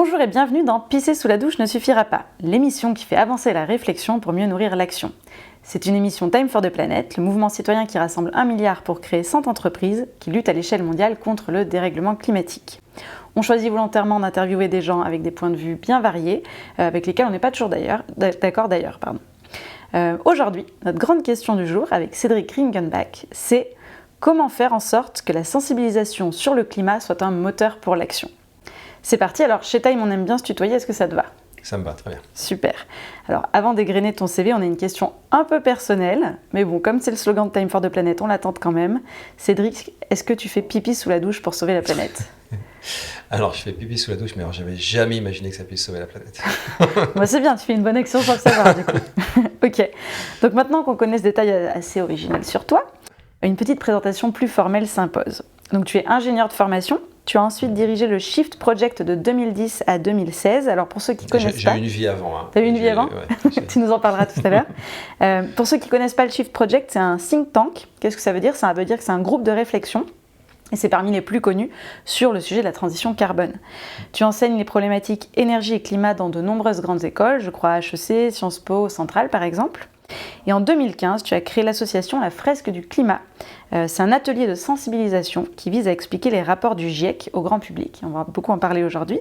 Bonjour et bienvenue dans Pisser sous la douche ne suffira pas, l'émission qui fait avancer la réflexion pour mieux nourrir l'action. C'est une émission Time for the Planet, le mouvement citoyen qui rassemble 1 milliard pour créer 100 entreprises qui luttent à l'échelle mondiale contre le dérèglement climatique. On choisit volontairement d'interviewer des gens avec des points de vue bien variés, avec lesquels on n'est pas toujours d'accord d'ailleurs. Aujourd'hui, notre grande question du jour avec Cédric Ringenbach, c'est comment faire en sorte que la sensibilisation sur le climat soit un moteur pour l'action. C'est parti, alors chez Time on aime bien se tutoyer, est-ce que ça te va ? Ça me va, très bien. Super. Alors avant d'égrener ton CV, on a une question un peu personnelle, mais bon, comme c'est le slogan de Time for the Planet, on la tente quand même. Cédric, est-ce que tu fais pipi sous la douche pour sauver la planète ? Alors je fais pipi sous la douche, mais alors j'avais jamais imaginé que ça puisse sauver la planète. Bah, c'est bien, tu fais une bonne action sans le savoir du coup. Ok, donc maintenant qu'on connaît ce détail assez original sur toi, une petite présentation plus formelle s'impose. Donc tu es ingénieur de formation. Tu as ensuite dirigé le Shift Project de 2010 à 2016. Alors pour ceux qui connaissent pas... J'ai eu une vie avant. Hein. Tu as eu une vie avant ? Ouais, Tu nous en parleras tout à l'heure. Pour ceux qui ne connaissent pas le Shift Project, c'est un think tank. Qu'est-ce que ça veut dire ? Ça veut dire que c'est un groupe de réflexion. Et c'est parmi les plus connus sur le sujet de la transition carbone. Tu enseignes les problématiques énergie et climat dans de nombreuses grandes écoles, je crois HEC, Sciences Po, Centrale par exemple. Et en 2015, tu as créé l'association La Fresque du Climat. C'est un atelier de sensibilisation qui vise à expliquer les rapports du GIEC au grand public. On va beaucoup en parler aujourd'hui.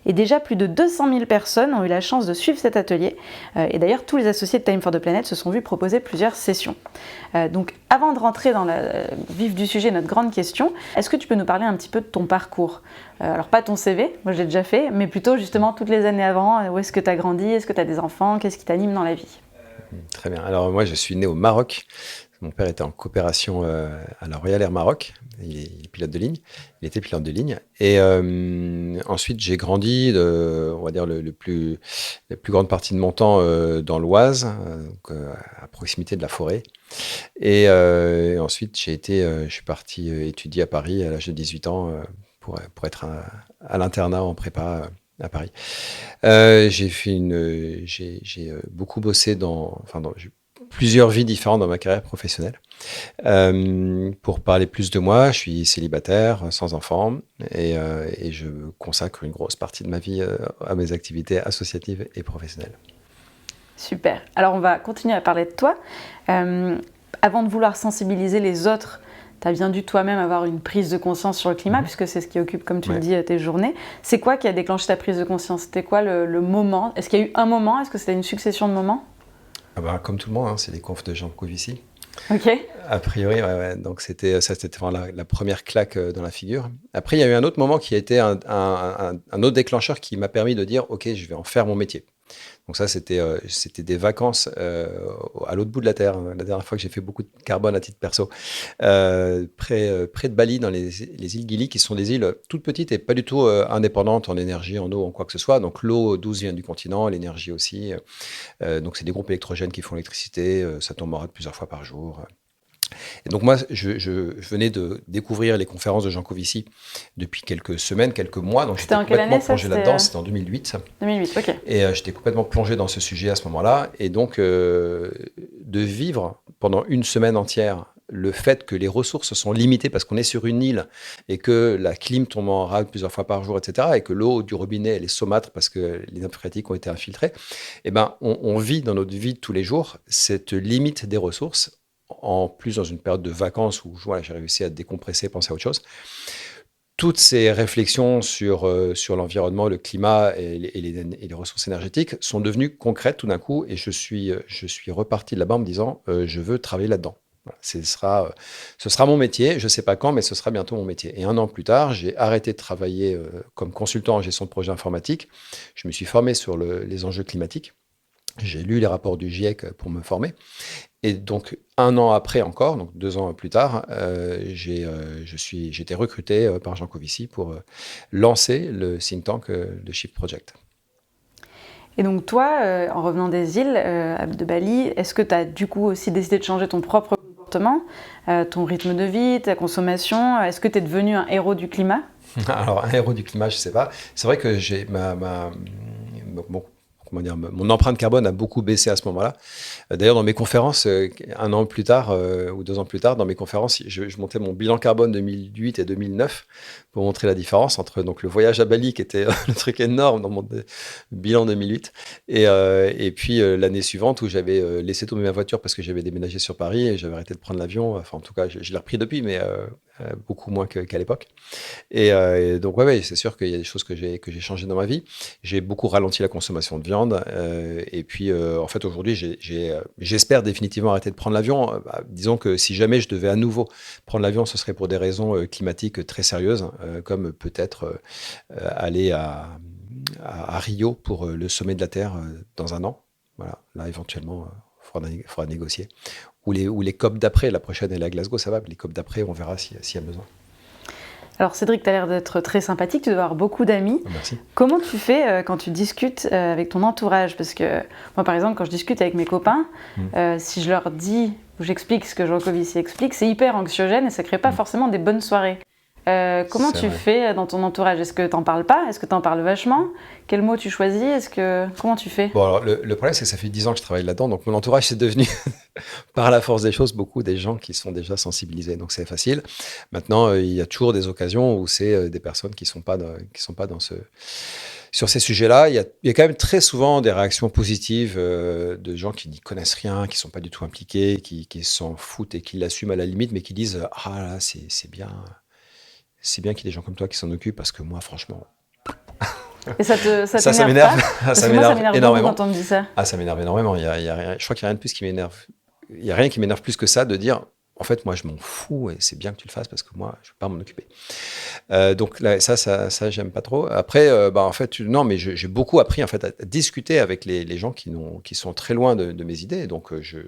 Et déjà, plus de 200 000 personnes ont eu la chance de suivre cet atelier. Et d'ailleurs, tous les associés de Time for the Planet se sont vus proposer plusieurs sessions. Donc, avant de rentrer dans le vif du sujet, notre grande question, est-ce que tu peux nous parler un petit peu de ton parcours ? Alors, pas ton CV, moi je l'ai déjà fait, mais plutôt justement toutes les années avant. Où est-ce que tu as grandi ? Est-ce que tu as des enfants ? Qu'est-ce qui t'anime dans la vie ? Très bien. Alors moi, je suis né au Maroc. Mon père était en coopération à la Royal Air Maroc. Il est pilote de ligne. Il était pilote de ligne. Et ensuite, j'ai grandi, on va dire, la plus grande partie de mon temps dans l'Oise, à proximité de la forêt. Et ensuite, je suis parti étudier à Paris à l'âge de 18 ans pour être à l'internat en prépa à Paris. J'ai beaucoup bossé j'ai plusieurs vies différentes dans ma carrière professionnelle. Pour parler plus de moi, je suis célibataire, sans enfant, et je consacre une grosse partie de ma vie à mes activités associatives et professionnelles. Super. Alors on va continuer à parler de toi. Avant de vouloir sensibiliser les autres, tu as bien dû toi-même avoir une prise de conscience sur le climat, puisque c'est ce qui occupe, comme tu le dis, tes journées. C'est quoi qui a déclenché ta prise de conscience ? C'était quoi le moment ? Est-ce qu'il y a eu un moment ? Est-ce que c'était une succession de moments ? Comme tout le monde, hein, c'est les confs de Jean Covici. Ok. A priori, ouais. Donc c'était vraiment la première claque dans la figure. Après, il y a eu un autre moment qui a été un autre déclencheur qui m'a permis de dire « Ok, je vais en faire mon métier ». Donc ça, c'était des vacances à l'autre bout de la Terre. La dernière fois que j'ai fait beaucoup de carbone à titre perso, près de Bali, dans les îles Gili, qui sont des îles toutes petites et pas du tout indépendantes en énergie, en eau, en quoi que ce soit. Donc l'eau douce vient du continent, l'énergie aussi. Donc c'est des groupes électrogènes qui font l'électricité. Ça tombe en rade plusieurs fois par jour. Et donc moi, je venais de découvrir les conférences de Jean Covici depuis quelques semaines, quelques mois. Donc j'étais complètement plongé là-dedans. C'était en 2008. 2008, ok. Et j'étais complètement plongé dans ce sujet à ce moment-là. Et donc, de vivre pendant une semaine entière le fait que les ressources sont limitées parce qu'on est sur une île et que la clim tombe en rade plusieurs fois par jour, etc., et que l'eau du robinet, elle est saumâtre parce que les nappes phréatiques ont été infiltrées, eh ben, on vit dans notre vie de tous les jours cette limite des ressources, en plus dans une période de vacances où j'ai réussi à décompresser, penser à autre chose. Toutes ces réflexions sur l'environnement, le climat et les ressources énergétiques sont devenues concrètes tout d'un coup, et je suis reparti de là-bas en me disant je veux travailler là-dedans. Voilà, ce sera mon métier, je ne sais pas quand, mais ce sera bientôt mon métier. Et 1 an plus tard, j'ai arrêté de travailler comme consultant en gestion de projet informatique. Je me suis formé sur les enjeux climatiques. J'ai lu les rapports du GIEC pour me former. Et donc, 1 an après encore, donc 2 ans plus tard, j'ai été recruté par Jean Covici pour lancer le think tank de Shift Project. Et donc toi, en revenant des îles de Bali, est-ce que tu as du coup aussi décidé de changer ton propre comportement, ton rythme de vie, ta consommation ? Est-ce que tu es devenu un héros du climat ? Alors, un héros du climat, je ne sais pas. C'est vrai que j'ai mon comment dire, mon empreinte carbone a beaucoup baissé à ce moment-là. D'ailleurs, dans mes conférences, 1 an plus tard ou 2 ans plus tard, dans mes conférences, je montais mon bilan carbone 2008 et 2009 pour montrer la différence entre donc, le voyage à Bali, qui était le truc énorme dans mon bilan 2008, et puis l'année suivante où j'avais laissé tomber ma voiture parce que j'avais déménagé sur Paris et j'avais arrêté de prendre l'avion. Enfin, en tout cas, je l'ai repris depuis, mais beaucoup moins qu'à l'époque. Et donc, ouais, c'est sûr qu'il y a des choses que j'ai changées dans ma vie. J'ai beaucoup ralenti la consommation de viande. Et puis, en fait, aujourd'hui, j'espère définitivement arrêter de prendre l'avion. Disons que si jamais je devais à nouveau prendre l'avion, ce serait pour des raisons climatiques très sérieuses, comme peut-être aller à Rio pour le sommet de la Terre dans 1 an. Voilà, là, éventuellement, il faudra négocier. Ou les COP d'après, la prochaine elle est à Glasgow, ça va. Les COP d'après, on verra s'il y a besoin. Alors Cédric, tu as l'air d'être très sympathique, tu dois avoir beaucoup d'amis. Merci. Comment tu fais quand tu discutes avec ton entourage? Parce que moi, par exemple, quand je discute avec mes copains, si je leur dis ou j'explique ce que Jean Covici explique, c'est hyper anxiogène et ça ne crée pas forcément des bonnes soirées. Comment tu fais dans ton entourage? Est-ce que tu n'en parles pas? Est-ce que tu en parles vachement? Quels mots tu choisis? Comment tu fais? Bon, alors, le problème, c'est que ça fait 10 ans que je travaille là-dedans, donc mon entourage, c'est devenu, par la force des choses, beaucoup des gens qui sont déjà sensibilisés, donc c'est facile. Maintenant, il y a toujours des occasions où c'est des personnes qui sont pas sur ces sujets-là. Il y a quand même très souvent des réactions positives de gens qui n'y connaissent rien, qui sont pas du tout impliqués, qui s'en foutent et qui l'assument à la limite, mais qui disent « Ah là, c'est bien... » C'est bien qu'il y ait des gens comme toi qui s'en occupent parce que moi, franchement. Et ça m'énerve. Ça m'énerve énormément quand on me dit ça. Ah, ça m'énerve énormément. Il y a rien, je crois qu'il n'y a rien de plus qui m'énerve. Il n'y a rien qui m'énerve plus que ça de dire en fait, moi, je m'en fous et c'est bien que tu le fasses parce que moi, je ne vais pas m'en occuper. Donc, là, ça j'aime pas trop. Après, en fait, non, mais j'ai beaucoup appris en fait, à discuter avec les gens qui sont très loin de mes idées. Donc, je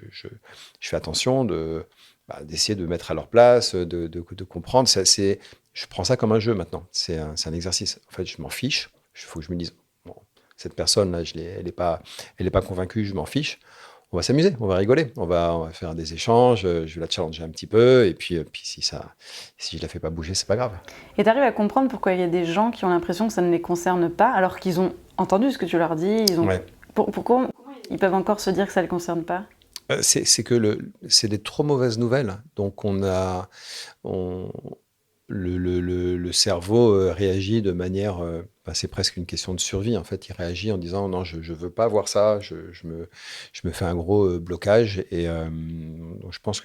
fais attention d'essayer de mettre à leur place, de comprendre. Je prends ça comme un jeu maintenant. C'est un exercice. En fait, je m'en fiche. Il faut que je me dise, bon, cette personne-là, elle n'est pas convaincue, je m'en fiche. On va s'amuser, on va rigoler, on va faire des échanges, je vais la challenger un petit peu, et puis si je la fais pas bouger, c'est pas grave. Et tu arrives à comprendre pourquoi il y a des gens qui ont l'impression que ça ne les concerne pas, alors qu'ils ont entendu ce que tu leur dis, Ouais. Pourquoi ils peuvent encore se dire que ça ne les concerne pas? C'est que c'est des trop mauvaises nouvelles, donc le cerveau réagit de manière, c'est presque une question de survie. En fait, il réagit en disant non, je veux pas voir ça, je me fais un gros blocage. Et donc je pense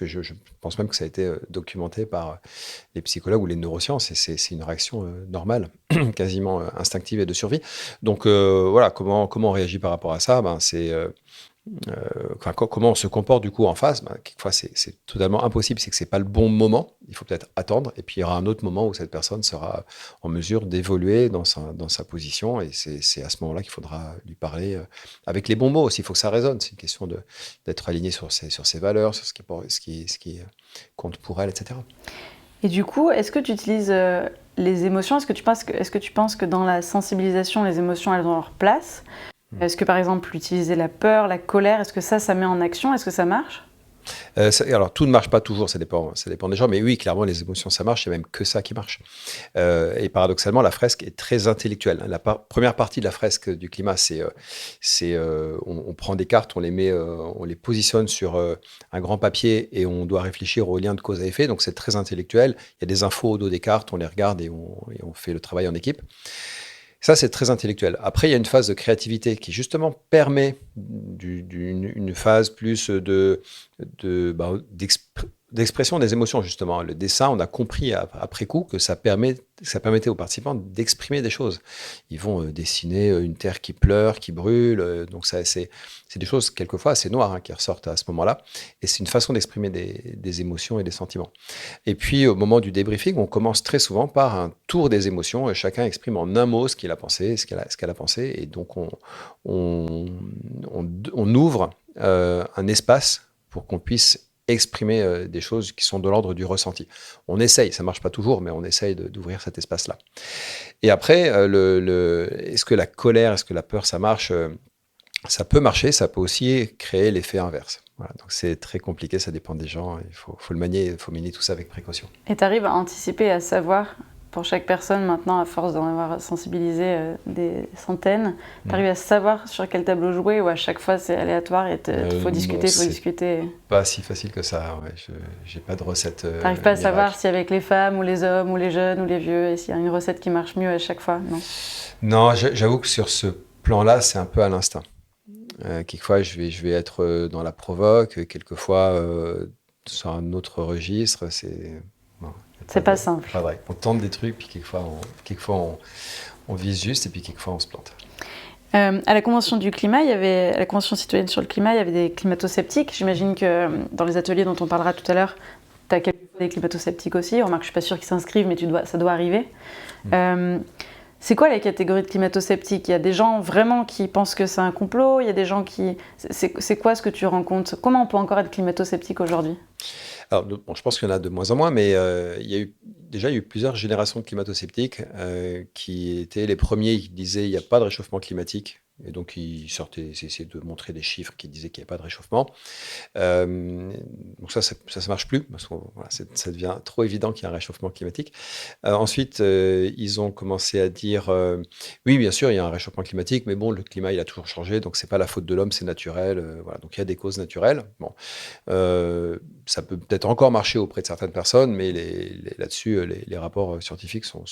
même que ça a été documenté par les psychologues ou les neurosciences. Et c'est une réaction normale, quasiment instinctive et de survie. Donc voilà, comment on réagit par rapport à ça? Comment on se comporte du coup en face? Quelquefois, c'est totalement impossible, c'est que c'est pas le bon moment. Il faut peut-être attendre, et puis il y aura un autre moment où cette personne sera en mesure d'évoluer dans sa position, et c'est à ce moment-là qu'il faudra lui parler avec les bons mots aussi. Il faut que ça résonne. C'est une question d'être aligné sur ses valeurs, sur ce qui compte pour elle, etc. Et du coup, est-ce que tu utilises les émotions? Est-ce que tu penses que dans la sensibilisation, les émotions, elles ont leur place? Est-ce que, par exemple, utiliser la peur, la colère, est-ce que ça met en action? Est-ce que ça marche? Alors, tout ne marche pas toujours, ça dépend des gens, mais oui, clairement, les émotions, ça marche, il n'y a même que ça qui marche. Et paradoxalement, la fresque est très intellectuelle. La première partie de la fresque du climat, on prend des cartes, on les positionne sur un grand papier et on doit réfléchir aux liens de cause à effet, donc c'est très intellectuel. Il y a des infos au dos des cartes, on les regarde et on fait le travail en équipe. Ça, c'est très intellectuel. Après, il y a une phase de créativité qui, justement, permet une phase plus d'expression des émotions, justement. Le dessin, on a compris après coup que ça permettait aux participants d'exprimer des choses. Ils vont dessiner une terre qui pleure, qui brûle. Donc, c'est des choses, quelquefois, assez noires qui ressortent à ce moment-là. Et c'est une façon d'exprimer des émotions et des sentiments. Et puis, au moment du débriefing, on commence très souvent par un tour des émotions. Et chacun exprime en un mot ce qu'il a pensé, ce qu'elle a pensé. Et donc, on ouvre un espace pour qu'on puisse exprimer des choses qui sont de l'ordre du ressenti. On essaye, ça ne marche pas toujours, mais on essaye d'ouvrir cet espace-là. Et après, est-ce que la colère, est-ce que la peur, ça marche? Ça peut marcher, ça peut aussi créer l'effet inverse. Voilà, donc c'est très compliqué, ça dépend des gens, il faut le manier, il faut manier tout ça avec précaution. Et tu arrives à anticiper, à savoir pour chaque personne maintenant, à force d'en avoir sensibilisé des centaines, tu arrives à savoir sur quel tableau jouer ou à chaque fois c'est aléatoire et il faut discuter. Pas si facile que ça, ouais. J'ai pas de recette. Tu n'arrives pas à miracle. savoir si avec les femmes ou les hommes ou les jeunes ou les vieux, et s'il y a une recette qui marche mieux à chaque fois, non? Non, j'avoue que sur ce plan-là, c'est un peu à l'instinct. Quelquefois, je vais être dans la provoque, quelquefois sur un autre registre. Non, C'est pas simple. Pas vrai. On tente des trucs, puis quelquefois on vise juste, et puis quelquefois on se plante. À la Convention du climat, à la Convention citoyenne sur le climat, il y avait des climato-sceptiques. J'imagine que dans les ateliers dont on parlera tout à l'heure, tu as quelquefois des climato-sceptiques aussi. Remarque, je ne suis pas sûre qu'ils s'inscrivent, mais ça doit arriver. C'est quoi les catégories de climato-sceptiques? Il y a des gens vraiment qui pensent que c'est un complot, il y a des gens qui... C'est quoi ce que tu rencontres? Comment on peut encore être climato-sceptique aujourd'hui? Alors, bon, je pense qu'il y en a de moins en moins, mais il y a eu plusieurs générations de climato-sceptiques qui étaient les premiers qui disaient il n'y a pas de réchauffement climatique. Et donc, ils essayaient de montrer des chiffres qui disaient qu'il n'y a pas de réchauffement. Donc ça marche plus, parce que voilà, ça devient trop évident qu'il y a un réchauffement climatique. Ensuite, ils ont commencé à dire oui, bien sûr, il y a un réchauffement climatique, mais bon, le climat, il a toujours changé, donc c'est pas la faute de l'homme, c'est naturel. Voilà, donc il y a des causes naturelles. Bon, ça peut peut-être encore marcher auprès de certaines personnes, mais là-dessus, les rapports scientifiques sont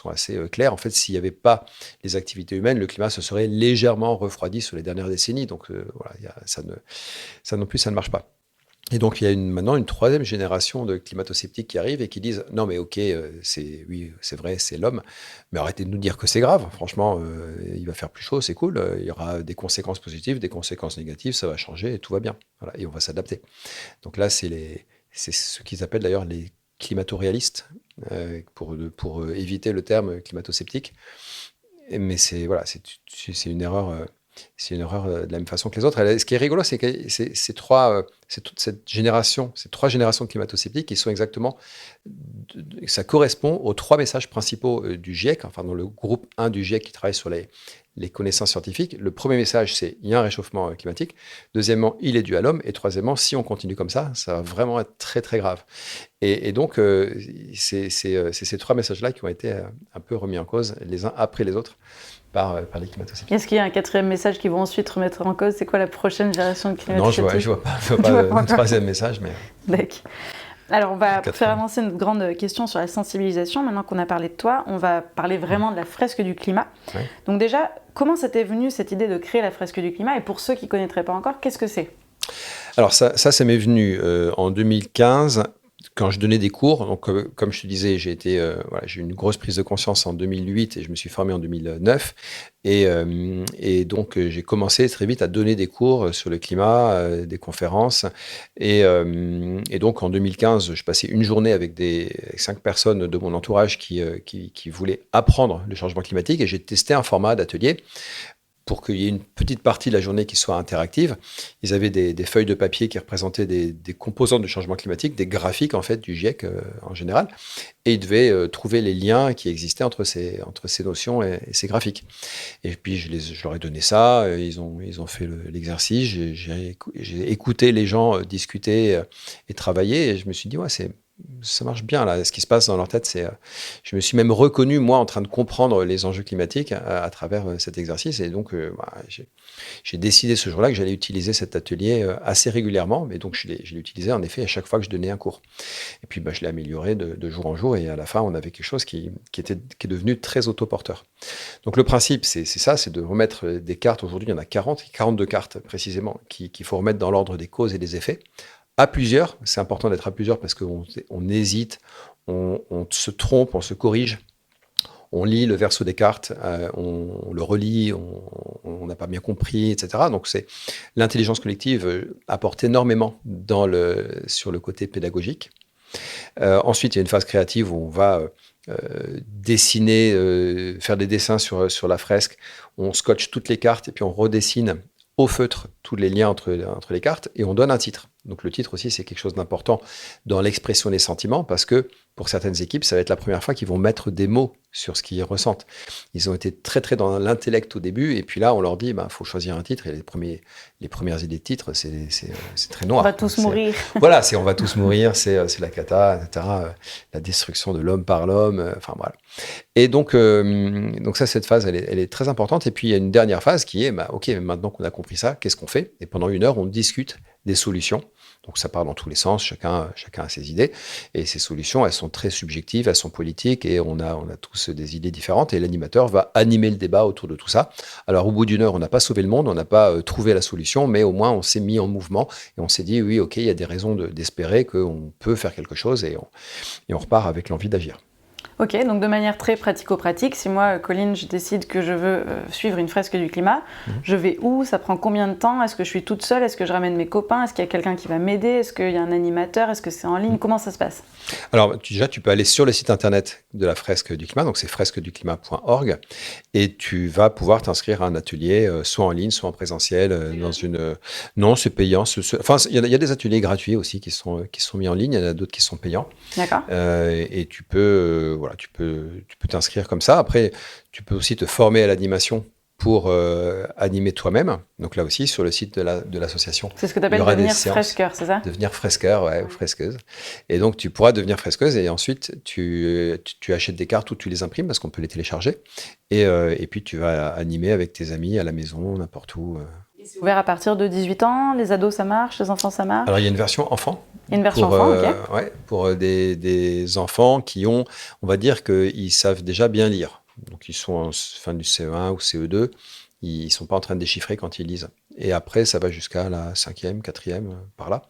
assez clairs. En fait, s'il n'y avait pas les activités humaines, le climat se serait légèrement refroidi sur les dernières décennies. Donc voilà, ça non plus, ça ne marche pas. Et donc, il y a maintenant une troisième génération de climato-sceptiques qui arrivent et qui disent « Non, mais ok, oui, c'est vrai, c'est l'homme, mais arrêtez de nous dire que c'est grave. Franchement, il va faire plus chaud, c'est cool. Il y aura des conséquences positives, des conséquences négatives, ça va changer et tout va bien. Voilà, et on va s'adapter. » Donc là, c'est ce qu'ils appellent d'ailleurs les climato-réalistes, pour éviter le terme climato-sceptique. Mais c'est une erreur. C'est une erreur de la même façon que les autres. Ce qui est rigolo, c'est que c'est toute cette génération, ces trois générations de climato-sceptiques qui sont exactement... Ça correspond aux trois messages principaux du GIEC, enfin dans le groupe 1 du GIEC qui travaille sur les connaissances scientifiques. Le premier message, c'est il y a un réchauffement climatique. Deuxièmement, il est dû à l'homme. Et troisièmement, si on continue comme ça va vraiment être très, très grave. Et donc, c'est ces trois messages-là qui ont été un peu remis en cause les uns après les autres par les climato-sceptiques. Est-ce qu'il y a un quatrième message qu'ils vont ensuite remettre en cause? C'est quoi la prochaine génération de climato-sceptiques? Non, je vois pas le troisième message, mais... D'accord. Alors, on va faire avancer notre grande question sur la sensibilisation. Maintenant qu'on a parlé de toi, on va parler vraiment de la fresque du climat. Ouais. Donc déjà, comment ça t'est venu cette idée de créer la fresque du climat? Et pour ceux qui ne connaîtraient pas encore, qu'est-ce que c'est? Alors ça m'est venu en 2015, quand je donnais des cours. Donc, comme je te disais, j'ai eu une grosse prise de conscience en 2008 et je me suis formé en 2009. Et donc, j'ai commencé très vite à donner des cours sur le climat, des conférences. Et donc, en 2015, je passais une journée avec 5 personnes de mon entourage qui voulaient apprendre le changement climatique. Et j'ai testé un format d'atelier pour qu'il y ait une petite partie de la journée qui soit interactive. Ils avaient des feuilles de papier qui représentaient des composantes du changement climatique, des graphiques en fait du GIEC en général, et ils devaient trouver les liens qui existaient entre ces notions et ces graphiques. Et puis je leur ai donné ça, ils ont fait l'exercice, j'ai écouté les gens discuter et travailler, et je me suis dit ça marche bien là. Ce qui se passe dans leur tête, je me suis même reconnu moi en train de comprendre les enjeux climatiques à travers cet exercice. Et donc j'ai décidé ce jour-là que j'allais utiliser cet atelier assez régulièrement. Mais donc je l'ai utilisé en effet à chaque fois que je donnais un cours. Et puis je l'ai amélioré de jour en jour. Et à la fin, on avait quelque chose qui est devenu très autoporteur. Donc le principe, c'est ça, c'est de remettre des cartes. Aujourd'hui, il y en a 42 cartes précisément qu'il faut remettre dans l'ordre des causes et des effets. À plusieurs, c'est important d'être à plusieurs parce qu'on hésite, on se trompe, on se corrige, on lit le verso des cartes, on le relit, on n'a pas bien compris, etc. Donc l'intelligence collective apporte énormément sur le côté pédagogique. Ensuite, il y a une phase créative où on va dessiner, faire des dessins sur la fresque, on scotche toutes les cartes et puis on redessine au feutre tous les liens entre les cartes et on donne un titre. Donc le titre aussi, c'est quelque chose d'important dans l'expression des sentiments, parce que pour certaines équipes, ça va être la première fois qu'ils vont mettre des mots sur ce qu'ils ressentent. Ils ont été très très dans l'intellect au début, et puis là, on leur dit, faut choisir un titre, et les premières idées de titre, c'est très noir. On va tous mourir. Voilà, on va tous mourir, c'est la cata, etc. La destruction de l'homme par l'homme, enfin voilà. Et donc ça, cette phase, elle est très importante. Et puis, il y a une dernière phase qui est, OK, maintenant qu'on a compris ça, qu'est-ce qu'on fait? Et pendant 1 heure, on discute des solutions. Donc, ça part dans tous les sens, chacun a ses idées. Et ces solutions, elles sont très subjectives, elles sont politiques, et on a tous des idées différentes. Et l'animateur va animer le débat autour de tout ça. Alors, au bout d'1 heure, on n'a pas sauvé le monde, on n'a pas trouvé la solution, mais au moins, on s'est mis en mouvement et on s'est dit, oui, OK, il y a des raisons d'espérer qu'on peut faire quelque chose, et on repart avec l'envie d'agir. Ok, donc de manière très pratico-pratique, si moi, Colline, je décide que je veux suivre une fresque du climat, je vais où? Ça prend combien de temps? Est-ce que je suis toute seule? Est-ce que je ramène mes copains? Est-ce qu'il y a quelqu'un qui va m'aider? Est-ce qu'il y a un animateur? Est-ce que c'est en ligne? Comment ça se passe? Alors, déjà, tu peux aller sur le site internet de la fresque du climat, donc c'est fresqueduclimat.org, et tu vas pouvoir t'inscrire à un atelier, soit en ligne, soit en présentiel, dans une... Non, c'est payant. Enfin, il y a des ateliers gratuits aussi qui sont mis en ligne, il y en a d'autres qui sont payants. D'accord. Et tu peux t'inscrire comme ça. Après, tu peux aussi te former à l'animation pour animer toi-même. Donc là aussi, sur le site de l'association. C'est ce que tu appelles devenir fresqueur, c'est ça? Devenir fresqueur, ouais, ou fresqueuse. Et donc, tu pourras devenir fresqueuse, et ensuite, tu achètes des cartes ou tu les imprimes, parce qu'on peut les télécharger. Et puis, tu vas animer avec tes amis à la maison, n'importe où. C'est ouvert à partir de 18 ans? Les ados, ça marche? Les enfants, ça marche? Alors, il y a une version enfant. Il y a une version enfant, ok. Ouais, pour des enfants qui ont, on va dire qu'ils savent déjà bien lire. Donc, ils sont en fin du CE1 ou CE2. Ils ne sont pas en train de déchiffrer quand ils lisent. Et après, ça va jusqu'à la 5e, 4e, par là.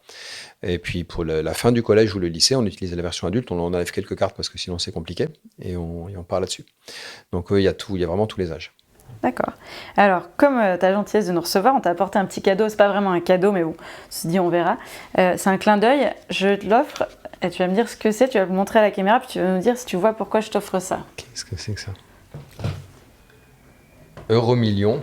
Et puis, pour la fin du collège ou le lycée, on utilise la version adulte. On enlève quelques cartes parce que sinon, c'est compliqué. Et on part là-dessus. Donc, il y a vraiment tous les âges. D'accord. Alors, comme ta gentillesse de nous recevoir, on t'a apporté un petit cadeau. C'est pas vraiment un cadeau, mais bon, on se dit, on verra. C'est un clin d'œil. Je te l'offre et tu vas me dire ce que c'est. Tu vas le montrer à la caméra, puis tu vas nous dire si tu vois pourquoi je t'offre ça. Qu'est-ce que c'est que ça? Euromillion,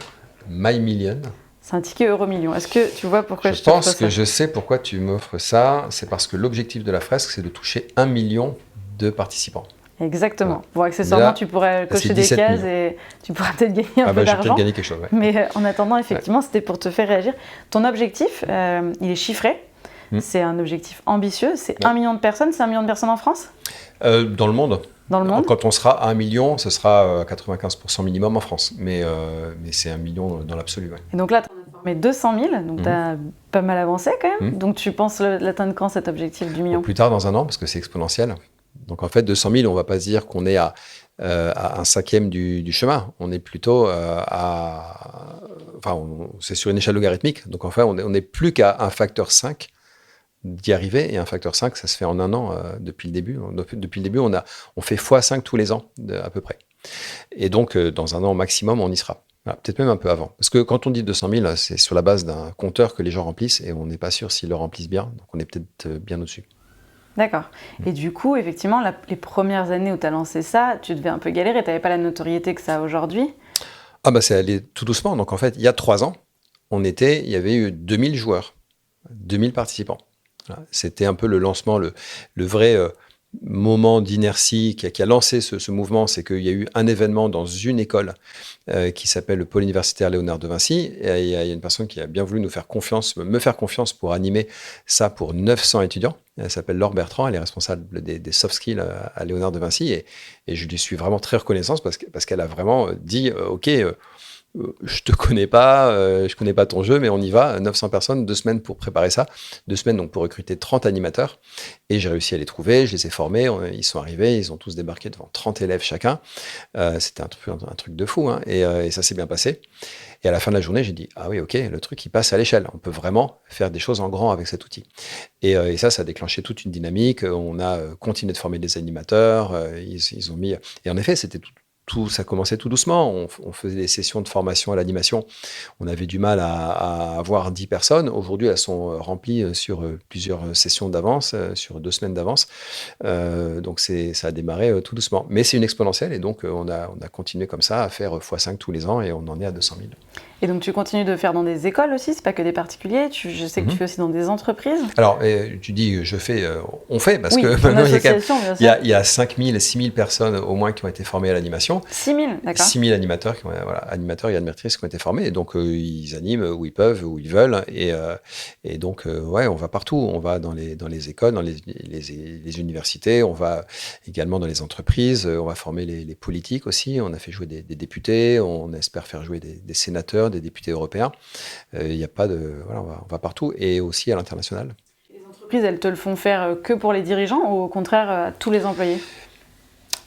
My Million. C'est un ticket Euromillion. Est-ce que tu vois pourquoi je t'offre ça? Je pense que je sais pourquoi tu m'offres ça. C'est parce que l'objectif de la fresque, c'est de toucher 1 million de participants. Exactement. Voilà. Bon, accessoirement, là, tu pourrais cocher des cases et tu pourras peut-être gagner un peu je vais d'argent. peut-être gagner quelque chose, ouais. Mais en attendant, effectivement, c'était pour te faire réagir. Ton objectif, il est chiffré. C'est un objectif ambitieux. C'est 1 million de personnes. C'est 1 million de personnes en France? Dans le monde. Dans le monde. Quand on sera à 1 million, ce sera 95% minimum en France. Mais c'est 1 million dans l'absolu. Ouais. Et donc là, tu en as formé 200 000. Donc tu as pas mal avancé quand même. Donc tu penses l'atteindre quand, cet objectif du million? Plus tard, dans 1 an, parce que c'est exponentiel. Donc en fait, 200 000, on ne va pas se dire qu'on est à 1/5 du chemin. On est plutôt c'est sur une échelle logarithmique. Donc en fait, on n'est plus qu'à un facteur 5 d'y arriver. Et un facteur 5, ça se fait en 1 an depuis le début. Depuis le début, on fait x5 tous les ans, à peu près. Et donc, dans 1 an maximum, on y sera. Voilà, peut-être même un peu avant. Parce que quand on dit 200 000, c'est sur la base d'un compteur que les gens remplissent et on n'est pas sûr s'ils le remplissent bien. Donc on est peut-être bien au-dessus. D'accord. Et du coup, effectivement, les premières années où tu as lancé ça, tu devais un peu galérer, tu n'avais pas la notoriété que ça a aujourd'hui. C'est allé tout doucement. Donc en fait, il y a 3 ans, il y avait eu 2000 joueurs, 2000 participants. Voilà. C'était un peu le lancement, le vrai moment d'inertie qui a lancé ce mouvement. C'est qu'il y a eu un événement dans une école qui s'appelle le Pôle universitaire Léonard de Vinci. Et il y a une personne qui a bien voulu me faire confiance pour animer ça pour 900 étudiants. Elle s'appelle Laure Bertrand, elle est responsable des soft skills à Léonard de Vinci. Et je lui suis vraiment très reconnaissant parce qu'elle a vraiment dit OK, je te connais pas, je connais pas ton jeu, mais on y va. 900 personnes, 2 semaines pour préparer ça. 2 semaines donc pour recruter 30 animateurs. Et j'ai réussi à les trouver, je les ai formés. Ils sont arrivés, ils ont tous débarqué devant 30 élèves chacun. C'était un truc de fou, hein, et ça s'est bien passé. Et à la fin de la journée, j'ai dit, ah oui, ok, le truc, il passe à l'échelle. On peut vraiment faire des choses en grand avec cet outil. Et ça a déclenché toute une dynamique. On a continué de former des animateurs. Ils ont mis... Et en effet, c'était ça commençait tout doucement. On faisait des sessions de formation à l'animation. On avait du mal à avoir 10 personnes. Aujourd'hui, elles sont remplies sur plusieurs sessions d'avance, sur 2 semaines d'avance. Donc, ça a démarré tout doucement. Mais c'est une exponentielle. Et donc, on a continué comme ça à faire x5 tous les ans. Et on en est à 200 000. Et donc tu continues de faire dans des écoles aussi, c'est pas que des particuliers, je sais que tu fais aussi dans des entreprises. Alors, tu dis je fais, on fait, parce Oui, que ton maintenant association, bien sûr. il y a 5 000, 6 000 personnes au moins qui ont été formées à l'animation. 6 000, d'accord. 6 000 animateurs, animateurs et animatrices qui ont été formés. Et donc, ils animent où ils peuvent, où ils veulent. Et donc, on va partout. On va dans les écoles, dans les universités. On va également dans les entreprises. On va former les politiques aussi. On a fait jouer des députés. On espère faire jouer des sénateurs, des députés européens. Il n'y a pas de... Voilà, on va partout. Et aussi à l'international. Les entreprises, elles te le font faire que pour les dirigeants ou au contraire à tous les employés ?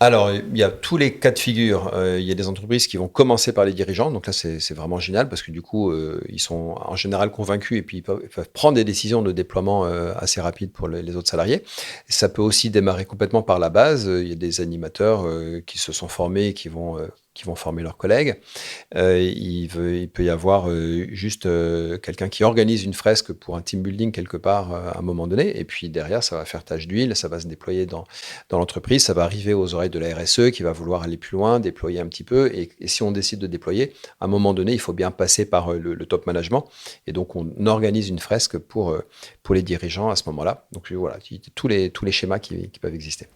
Alors, il y a tous les cas de figure. Il y a des entreprises qui vont commencer par les dirigeants. Donc là, c'est vraiment génial parce que du coup, ils sont en général convaincus et puis ils peuvent prendre des décisions de déploiement assez rapides pour les autres salariés. Ça peut aussi démarrer complètement par la base. Il y a des animateurs qui se sont formés et qui vont former leurs collègues. Il peut y avoir juste quelqu'un qui organise une fresque pour un team building quelque part à un moment donné. Et puis derrière, ça va faire tache d'huile, ça va se déployer dans l'entreprise, ça va arriver aux oreilles de la RSE qui va vouloir aller plus loin, déployer un petit peu. Et si on décide de déployer, à un moment donné, il faut bien passer par le top management. Et donc, on organise une fresque pour les dirigeants à ce moment-là. Donc voilà, tous les schémas qui peuvent exister.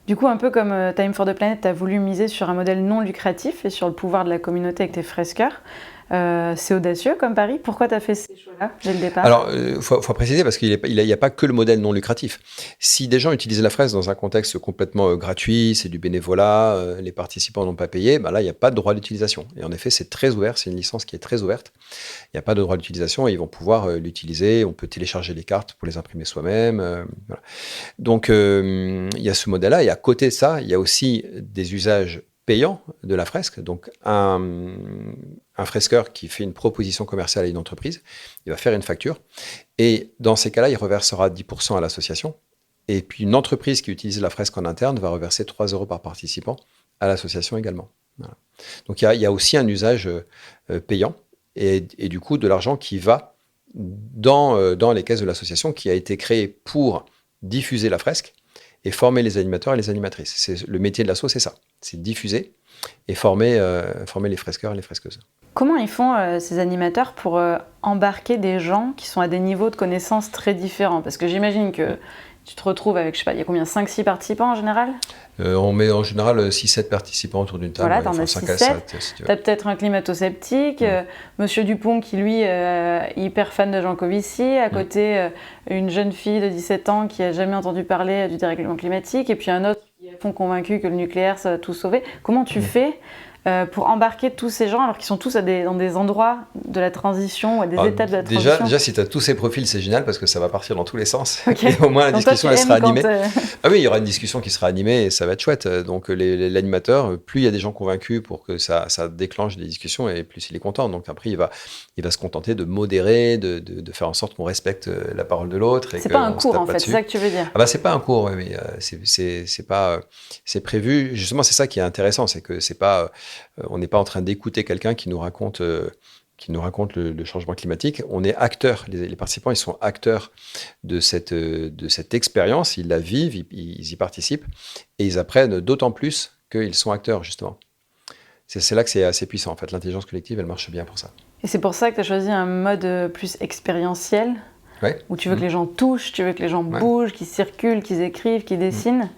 Du coup, un peu comme Time for the Planet, tu as voulu miser sur un modèle non lucratif et sur le pouvoir de la communauté avec tes fresqueurs. C'est audacieux comme pari. Pourquoi tu as fait ces choix-là dès le départ ? Alors, faut préciser parce qu'il n'y a pas que le modèle non lucratif. Si des gens utilisent la fresque dans un contexte complètement gratuit, c'est du bénévolat, les participants n'ont pas payé, là, il n'y a pas de droit d'utilisation. Et en effet, c'est très ouvert, c'est une licence qui est très ouverte. Il n'y a pas de droit d'utilisation et ils vont pouvoir l'utiliser. On peut télécharger les cartes pour les imprimer soi-même. Voilà. Donc, il y a ce modèle-là. Et à côté de ça, il y a aussi des usages payant de la fresque. Donc, un fresqueur qui fait une proposition commerciale à une entreprise, il va faire une facture. Et dans ces cas-là, il reversera 10% à l'association. Et puis, une entreprise qui utilise la fresque en interne va reverser 3 € par participant à l'association également. Voilà. Donc, il y a aussi un usage payant et du coup, de l'argent qui va dans les caisses de l'association qui a été créée pour diffuser la fresque et former les animateurs et les animatrices. Le métier de l'asso, c'est ça. C'est diffuser et former les fresqueurs et les fresqueuses. Comment ils font, ces animateurs, pour embarquer des gens qui sont à des niveaux de connaissances très différents ? Parce que j'imagine que tu te retrouves avec, je sais pas, il y a combien, 5-6 participants en général ? On met en général 6-7 participants autour d'une table. Voilà, t'en as 6-7. Tu as peut-être un climato-sceptique, Monsieur Dupont qui, lui, est hyper fan de Jean Covici. À côté, une jeune fille de 17 ans qui n'a jamais entendu parler du dérèglement climatique. Et puis un autre qui est à fond convaincu que le nucléaire, ça va tout sauver. Comment tu fais pour embarquer tous ces gens alors qu'ils sont tous dans des endroits de la transition ou à des étapes de la transition ? Déjà, si tu as tous ces profils, c'est génial parce que ça va partir dans tous les sens. Okay. Et au moins, la discussion, elle sera animée. Ah oui, il y aura une discussion qui sera animée et ça va être chouette. Donc, l'animateur, plus il y a des gens convaincus pour que ça déclenche des discussions et plus il est content. Donc, après, il va se contenter de modérer, de faire en sorte qu'on respecte la parole de l'autre. C'est pas un cours, en fait, c'est ça que tu veux dire. C'est pas un cours, mais c'est prévu. Justement, c'est ça qui est intéressant, c'est que c'est pas... on n'est pas en train d'écouter quelqu'un qui nous raconte le changement climatique. On est acteurs. Les participants, ils sont acteurs de cette expérience. Ils la vivent, ils y participent et ils apprennent d'autant plus qu'ils sont acteurs, justement. C'est là que c'est assez puissant. En fait, l'intelligence collective, elle marche bien pour ça. Et c'est pour ça que tu as choisi un mode plus expérientiel, où tu veux que les gens touchent, tu veux que les gens bougent, qu'ils circulent, qu'ils écrivent, qu'ils dessinent.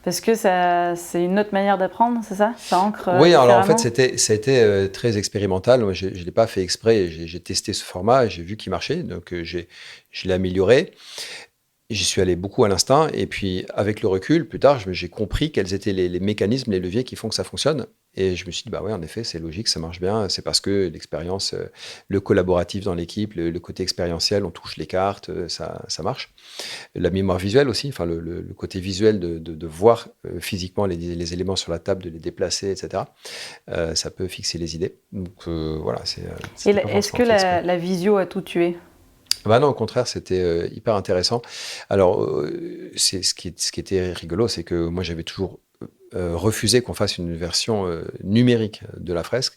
Parce que c'est une autre manière d'apprendre, c'est ça ? Ça ancre Oui, alors en fait, ça a été très expérimental. Moi, je ne l'ai pas fait exprès. J'ai testé ce format et j'ai vu qu'il marchait. Donc, je l'ai amélioré. J'y suis allé beaucoup à l'instinct. Et puis, avec le recul, plus tard, j'ai compris quels étaient les mécanismes, les leviers qui font que ça fonctionne. Et je me suis dit, en effet, c'est logique, ça marche bien. C'est parce que l'expérience, le collaboratif dans l'équipe, le côté expérientiel, on touche les cartes, ça marche. La mémoire visuelle aussi, enfin le côté visuel de voir physiquement les éléments sur la table, de les déplacer, etc. Ça peut fixer les idées. Donc voilà, c'est est-ce que la visio a tout tué ? Non, au contraire, c'était hyper intéressant. Alors, ce qui était rigolo, c'est que moi, j'avais toujours refusé qu'on fasse une version numérique de la fresque.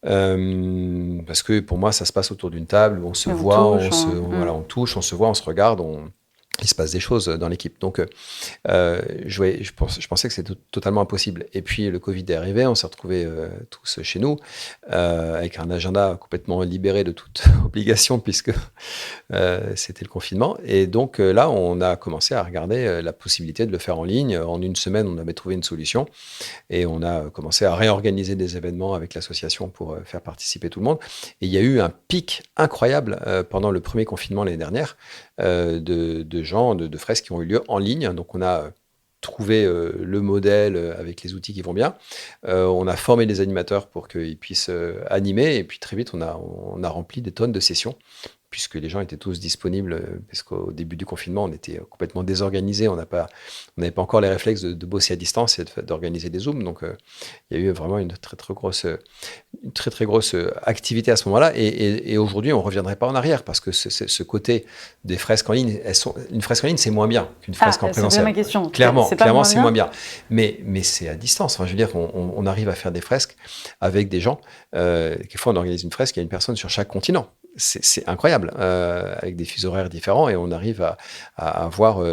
Parce que pour moi, ça se passe autour d'une table, où on se voit, on touche, on se voit, on se regarde, il se passe des choses dans l'équipe. Donc, je pensais que c'était totalement impossible. Et puis, le Covid est arrivé, on s'est retrouvés tous chez nous, avec un agenda complètement libéré de toute obligation, puisque c'était le confinement. Et donc, là, on a commencé à regarder la possibilité de le faire en ligne. En une semaine, on avait trouvé une solution. Et on a commencé à réorganiser des événements avec l'association pour faire participer tout le monde. Et il y a eu un pic incroyable pendant le premier confinement l'année dernière de gens, de fresques qui ont eu lieu en ligne. Donc on a trouvé le modèle avec les outils qui vont bien. On a formé les animateurs pour qu'ils puissent animer. Et puis très vite, on a rempli des tonnes de sessions, puisque les gens étaient tous disponibles, parce qu'au début du confinement, on était complètement désorganisés, on n'avait pas encore les réflexes de bosser à distance et d'organiser des Zooms. Donc, il y a eu vraiment une très, très grosse activité à ce moment-là. Et aujourd'hui, on ne reviendrait pas en arrière, parce que ce côté des fresques en ligne, une fresque en ligne, c'est moins bien qu'une fresque en présentiel. C'est ma question. Clairement, c'est moins bien. Mais c'est à distance. Enfin, je veux dire, on arrive à faire des fresques avec des gens. Quelquefois, on organise une fresque, il y a une personne sur chaque continent. C'est incroyable, avec des fuseaux horaires différents, et on arrive à avoir,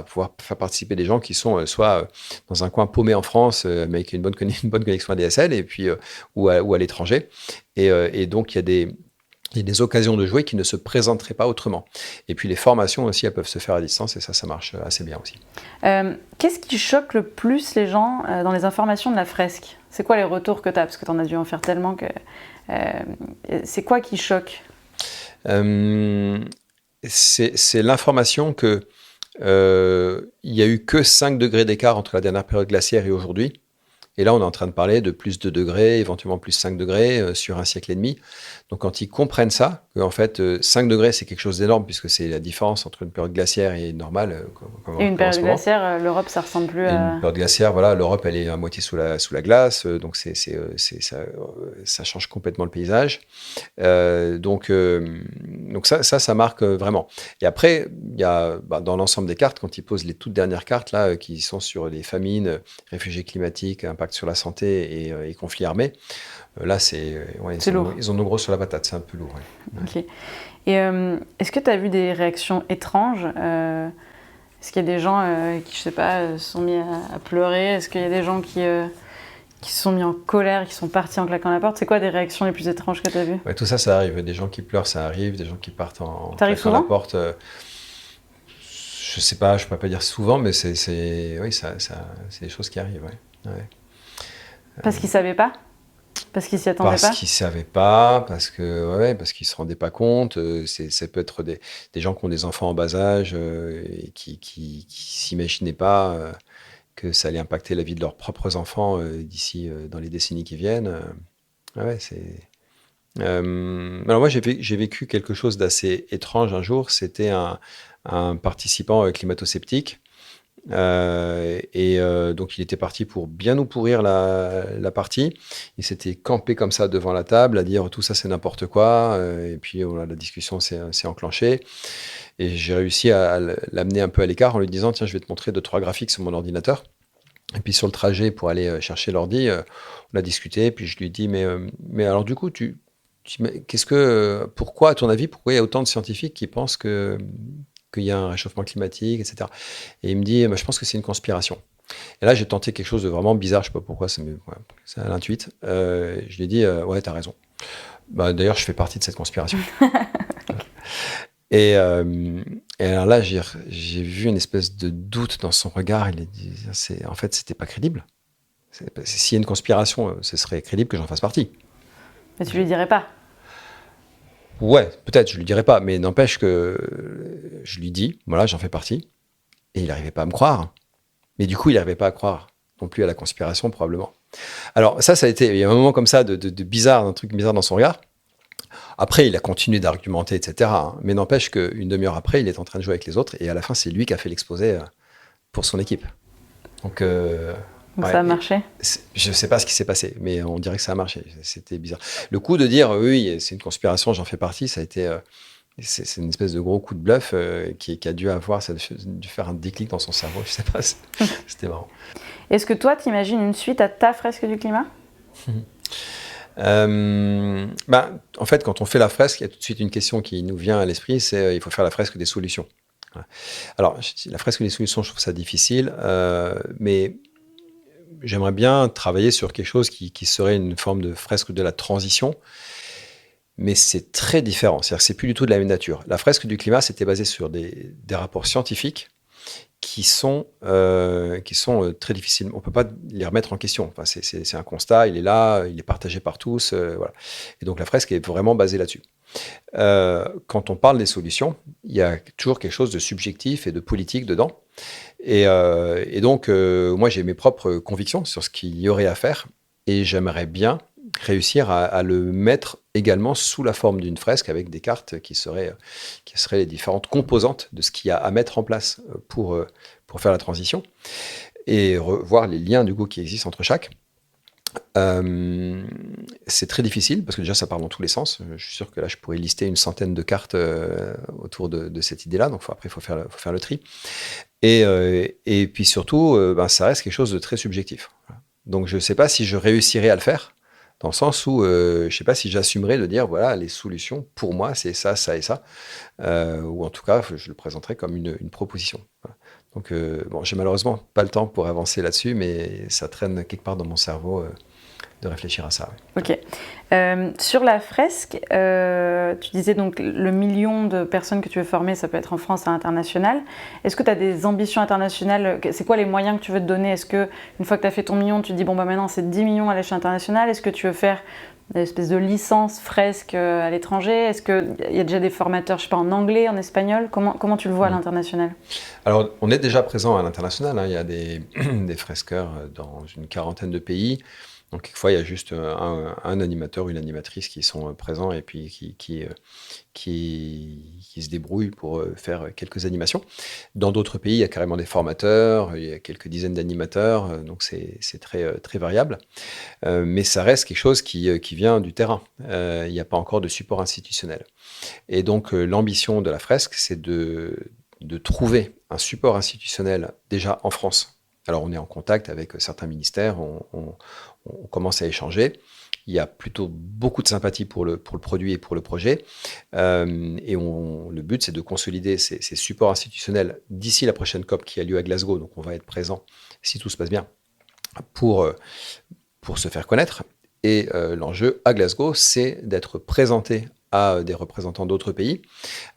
pouvoir faire participer des gens qui sont soit dans un coin paumé en France, mais avec une bonne connexion ADSL, et puis, ou à l'étranger. Et donc, il y a des occasions de jouer qui ne se présenteraient pas autrement. Et puis, les formations aussi, elles peuvent se faire à distance, et ça marche assez bien aussi. Qu'est-ce qui choque le plus les gens dans les informations de la fresque? C'est quoi les retours que tu as? Parce que tu en as dû en faire tellement que... c'est quoi qui choque? C'est l'information que il n'y a eu que 5 degrés d'écart entre la dernière période glaciaire et aujourd'hui. Et là, on est en train de parler de plus 2 degrés, éventuellement plus 5 degrés sur un siècle et demi. Donc, quand ils comprennent ça, qu'en fait, 5 degrés, c'est quelque chose d'énorme, puisque c'est la différence entre une période glaciaire et normale. Et une période glaciaire, l'Europe, ça ressemble plus à... Une période glaciaire, voilà, l'Europe, elle est à moitié sous la glace, donc ça change complètement le paysage. Donc ça marque vraiment. Et après, il y a dans l'ensemble des cartes, quand ils posent les toutes dernières cartes, là, qui sont sur les famines, réfugiés climatiques, impact sur la santé et conflits armés, là, ils ont nos gros sur la patate, c'est un peu lourd. Ouais. Ok. Et est-ce que tu as vu des réactions étranges? Est-ce qu'il y a des gens qui, je sais pas, se sont mis à pleurer? Est-ce qu'il y a des gens qui se sont mis en colère, qui sont partis en claquant la porte? C'est quoi des réactions les plus étranges que tu as vues? Ouais, tout ça, ça arrive. Des gens qui pleurent, ça arrive. Des gens qui partent en claquant la porte. Je sais pas, je ne peux pas dire souvent, mais c'est des choses qui arrivent. Ouais. Ouais. Parce qu'ils ne savaient pas? Parce qu'ils s'y attendaient pas? Parce qu'ils ne savaient pas, parce qu'ils ne se rendaient pas compte. Ça peut être des gens qui ont des enfants en bas âge et qui ne s'imaginaient pas que ça allait impacter la vie de leurs propres enfants d'ici dans les décennies qui viennent. Alors moi, j'ai vécu quelque chose d'assez étrange un jour. C'était un participant climato-sceptique. Donc il était parti pour bien nous pourrir la partie. Il s'était campé comme ça devant la table à dire tout ça c'est n'importe quoi, et puis la discussion s'est enclenchée, et j'ai réussi à l'amener un peu à l'écart en lui disant tiens, je vais te montrer 2-3 graphiques sur mon ordinateur. Et puis sur le trajet pour aller chercher l'ordi, on a discuté, puis je lui ai dit mais alors du coup pourquoi à ton avis, pourquoi il y a autant de scientifiques qui pensent qu'il y a un réchauffement climatique, etc. Et il me dit, je pense que c'est une conspiration. Et là, j'ai tenté quelque chose de vraiment bizarre, je ne sais pas pourquoi, c'est à l'intuite. Je lui ai dit, ouais, t'as raison. D'ailleurs, je fais partie de cette conspiration. Et alors là, j'ai vu une espèce de doute dans son regard. Il a dit, en fait, c'était pas crédible. S'il y a une conspiration, ce serait crédible que j'en fasse partie. Mais tu lui dirais pas? Ouais, peut-être, je lui dirais pas, mais n'empêche que je lui dis, voilà, j'en fais partie, et il n'arrivait pas à me croire. Mais du coup, il n'arrivait pas à croire non plus à la conspiration, probablement. Alors ça a été, il y a un moment comme ça de bizarre, un truc bizarre dans son regard. Après, il a continué d'argumenter, etc. Mais n'empêche qu'une demi-heure après, il est en train de jouer avec les autres, et à la fin, c'est lui qui a fait l'exposé pour son équipe. Donc ça a marché? Je ne sais pas ce qui s'est passé, mais on dirait que ça a marché. C'était bizarre. Le coup de dire, oui, c'est une conspiration, j'en fais partie, ça a été... c'est une espèce de gros coup de bluff qui a dû avoir... Ça a dû faire un déclic dans son cerveau, je ne sais pas. C'était marrant. Est-ce que toi, tu imagines une suite à ta fresque du climat? En fait, quand on fait la fresque, il y a tout de suite une question qui nous vient à l'esprit, c'est il faut faire la fresque des solutions. Voilà. Alors, la fresque des solutions, je trouve ça difficile, mais j'aimerais bien travailler sur quelque chose qui serait une forme de fresque de la transition, mais c'est très différent. C'est-à-dire que c'est plus du tout de la même nature. La fresque du climat, c'était basé sur des rapports scientifiques qui sont très difficiles. On ne peut pas les remettre en question. Enfin, c'est un constat, il est là, il est partagé par tous. Voilà. Et donc la fresque est vraiment basée là-dessus. Quand on parle des solutions, il y a toujours quelque chose de subjectif et de politique dedans. Et donc, moi, j'ai mes propres convictions sur ce qu'il y aurait à faire. Et j'aimerais bien réussir à le mettre également sous la forme d'une fresque avec des cartes qui seraient les différentes composantes de ce qu'il y a à mettre en place pour faire la transition et voir les liens du coup qui existent entre chaque. C'est très difficile parce que déjà ça part dans tous les sens. Je suis sûr que là je pourrais lister une centaine de cartes autour de cette idée-là. Donc après il faut faire le tri. Et puis surtout, ça reste quelque chose de très subjectif. Voilà. Donc je ne sais pas si je réussirai à le faire, dans le sens où je ne sais pas si j'assumerai de dire, voilà, les solutions, pour moi, c'est ça, ça et ça. Ou en tout cas, je le présenterai comme une proposition. Voilà. Donc, bon, j'ai malheureusement pas le temps pour avancer là-dessus, mais ça traîne quelque part dans mon cerveau de réfléchir à ça. Ouais. Ok. Sur la fresque, tu disais donc le million de personnes que tu veux former, ça peut être en France et à l'international. Est-ce que tu as des ambitions internationales? C'est quoi les moyens que tu veux te donner? Est-ce que une fois que tu as fait ton million, tu te dis bon maintenant c'est 10 millions à l'échelle internationale? Est-ce que tu veux faire une espèce de licence fresque à l'étranger? Est-ce qu'il y a déjà des formateurs, je sais pas, en anglais, en espagnol? Comment tu le vois à l'international? Alors, on est déjà présent à l'international. Hein. Il y a des fresqueurs dans une quarantaine de pays. Donc, quelquefois, il y a juste un animateur, une animatrice qui sont présents et puis qui se débrouillent pour faire quelques animations. Dans d'autres pays, il y a carrément des formateurs, il y a quelques dizaines d'animateurs, donc c'est très, très variable. Mais ça reste quelque chose qui vient du terrain. Il n'y a pas encore de support institutionnel. Et donc, l'ambition de la fresque, c'est de trouver un support institutionnel déjà en France. Alors, on est en contact avec certains ministères, on commence à échanger. Il y a plutôt beaucoup de sympathie pour le produit et pour le projet. Le but, c'est de consolider ces supports institutionnels d'ici la prochaine COP qui a lieu à Glasgow. Donc, on va être présent, si tout se passe bien, pour se faire connaître. Et l'enjeu à Glasgow, c'est d'être présenté à des représentants d'autres pays,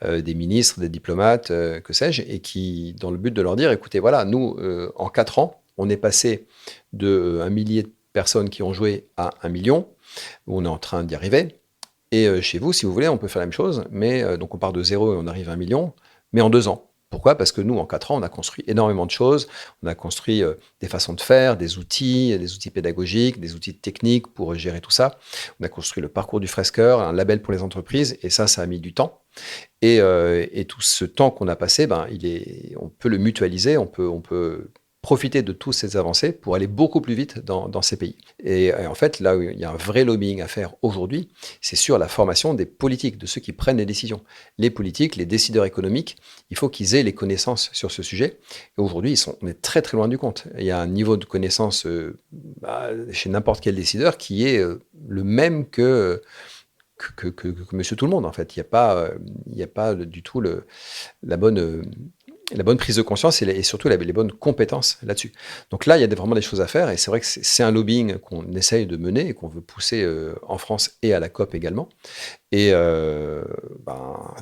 des ministres, des diplomates, que sais-je, et qui, dans le but de leur dire, écoutez, voilà, nous, en 4 ans, on est passé de 1 millier de personnes qui ont joué à 1 million, où on est en train d'y arriver. Et chez vous, si vous voulez, on peut faire la même chose, mais donc on part de 0 et on arrive à 1 million, mais en 2 ans. Pourquoi? Parce que nous, en 4 ans, on a construit énormément de choses. On a construit des façons de faire, des outils pédagogiques, des outils techniques pour gérer tout ça. On a construit le parcours du fresqueur, un label pour les entreprises, et ça a mis du temps. Et tout ce temps qu'on a passé, on peut le mutualiser, on peut profiter de toutes ces avancées pour aller beaucoup plus vite dans ces pays. Et en fait, là où il y a un vrai lobbying à faire aujourd'hui, c'est sur la formation des politiques, de ceux qui prennent les décisions. Les politiques, les décideurs économiques, il faut qu'ils aient les connaissances sur ce sujet. Et aujourd'hui, on est très très loin du compte. Il y a un niveau de connaissance chez n'importe quel décideur qui est le même que monsieur tout le monde, en fait. Il n'y a pas du tout la bonne prise de conscience et surtout les bonnes compétences là-dessus. Donc là, il y a vraiment des choses à faire et c'est vrai que c'est un lobbying qu'on essaye de mener et qu'on veut pousser en France et à la COP également. Et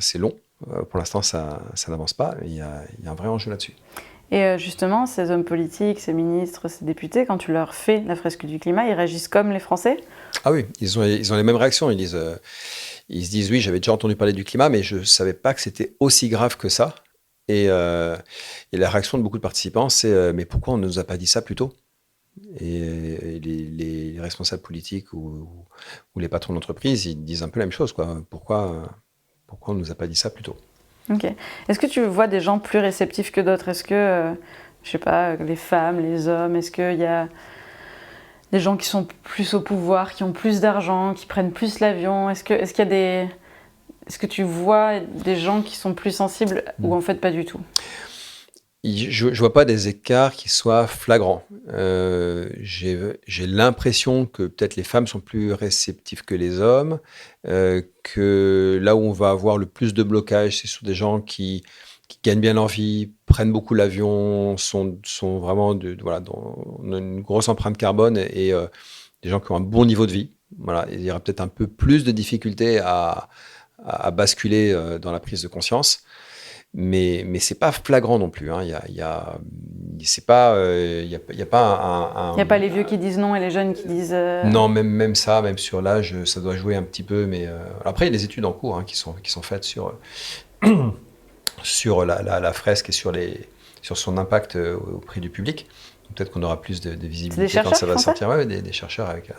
c'est long. Pour l'instant, ça n'avance pas. Il y a un vrai enjeu là-dessus. Et justement, ces hommes politiques, ces ministres, ces députés, quand tu leur fais la fresque du climat, ils réagissent comme les Français? Ah oui, ils ont les mêmes réactions. Ils se disent, oui, j'avais déjà entendu parler du climat, mais je ne savais pas que c'était aussi grave que ça. Et la réaction de beaucoup de participants, c'est mais pourquoi on ne nous a pas dit ça plus tôt? Et les responsables politiques ou les patrons d'entreprise, ils disent un peu la même chose, quoi. Pourquoi on ne nous a pas dit ça plus tôt? Ok. Est-ce que tu vois des gens plus réceptifs que d'autres? Est-ce que, je sais pas, les femmes, les hommes, est-ce qu'il y a des gens qui sont plus au pouvoir, qui ont plus d'argent, qui prennent plus l'avion? Est-ce que tu vois des gens qui sont plus sensibles ou en fait pas du tout? Je ne vois pas des écarts qui soient flagrants. J'ai l'impression que peut-être les femmes sont plus réceptives que les hommes, que là où on va avoir le plus de blocage, c'est sur des gens qui qui gagnent bien leur vie, prennent beaucoup l'avion, sont vraiment voilà, on a une grosse empreinte carbone et des gens qui ont un bon niveau de vie. Voilà, il y aura peut-être un peu plus de difficultés à basculer dans la prise de conscience. Mais c'est pas flagrant non plus. Hein. C'est pas, il y a pas Il n'y a pas les vieux qui disent non et les jeunes qui disent... Non, même ça, même sur l'âge, ça doit jouer un petit peu. Mais après, il y a des études en cours qui sont faites sur la fresque et sur son impact auprès du public. Peut-être qu'on aura plus de visibilité quand ça va sortir. Ouais, des chercheurs avec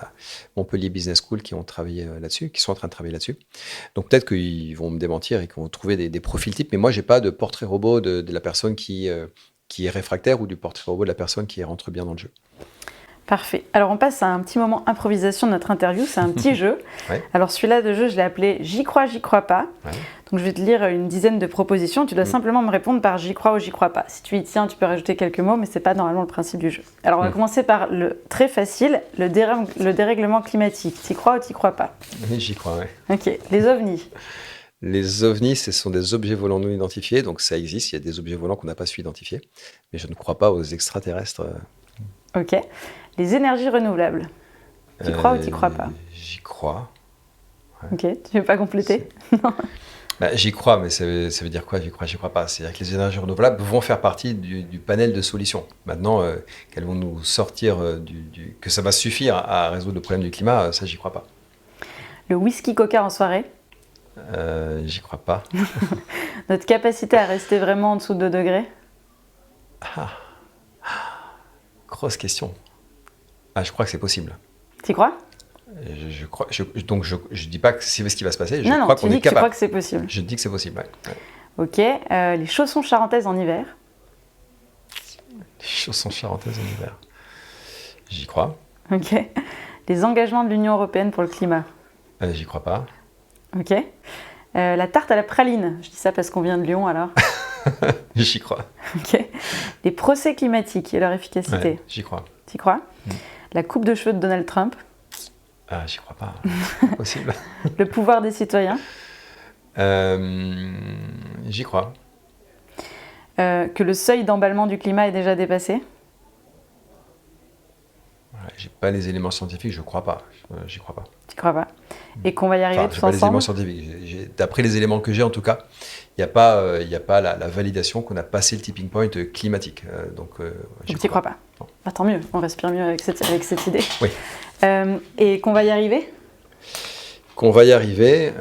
Montpellier Business School qui ont travaillé là-dessus, qui sont en train de travailler là-dessus. Donc peut-être qu'ils vont me démentir et qu'ils vont trouver des profils types. Mais moi, j'ai pas de portrait robot de la personne qui est réfractaire ou du portrait robot de la personne qui rentre bien dans le jeu. Parfait. Alors on passe à un petit moment improvisation de notre interview, c'est un petit jeu. Ouais. Alors celui-là de jeu, je l'ai appelé J'y crois pas. Ouais. Donc je vais te lire une dizaine de propositions, tu dois simplement me répondre par j'y crois ou j'y crois pas. Si tu y tiens, tu peux rajouter quelques mots, mais c'est pas normalement le principe du jeu. Alors on va commencer par le très facile, le dérèglement climatique. T'y crois ou t'y crois pas? Oui, j'y crois, ouais. Ok. Les ovnis. Les ovnis, ce sont des objets volants non identifiés, donc ça existe, il y a des objets volants qu'on n'a pas su identifier. Mais je ne crois pas aux extraterrestres. Ok. Les énergies renouvelables. T'y crois ou t'y crois pas? J'y crois. Ouais. Ok, tu veux pas compléter? Non. Bah, j'y crois, mais ça veut dire quoi? J'y crois pas. C'est-à-dire que les énergies renouvelables vont faire partie du panel de solutions. Maintenant, qu'elles vont nous sortir, que ça va suffire à résoudre le problème du climat, ça, j'y crois pas. Le whisky coca en soirée. J'y crois pas. Notre capacité à rester vraiment en dessous de 2 degrés. Grosse question. Je crois que c'est possible. T'y crois? Donc je dis pas que c'est ce qui va se passer. Je non, crois qu'on est tu capable. crois que c'est possible. Je dis que c'est possible. Ouais. Ok. Les chaussons charentaises en hiver. Les chaussons charentaises en hiver. J'y crois. Ok. Les engagements de l'Union européenne pour le climat. J'y crois pas. Ok. La tarte à la praline. Je dis ça parce qu'on vient de Lyon alors. J'y crois. Ok. Les procès climatiques et leur efficacité. Ouais, j'y crois. T'y crois? La coupe de cheveux de Donald Trump. J'y crois pas. C'est possible. Le pouvoir des citoyens. J'y crois. Que le seuil d'emballement du climat est déjà dépassé. J'ai pas les éléments scientifiques, je crois pas. J'y crois pas. Tu crois pas? Et qu'on va y arriver tous pas les éléments ensemble? scientifiques. D'après les éléments que j'ai, en tout cas, il n'y a pas la validation qu'on a passé le tipping point climatique. Donc, tu crois pas? Bah, tant mieux, on respire mieux avec cette idée. Oui. Et qu'on va y arriver? Qu'on va y arriver.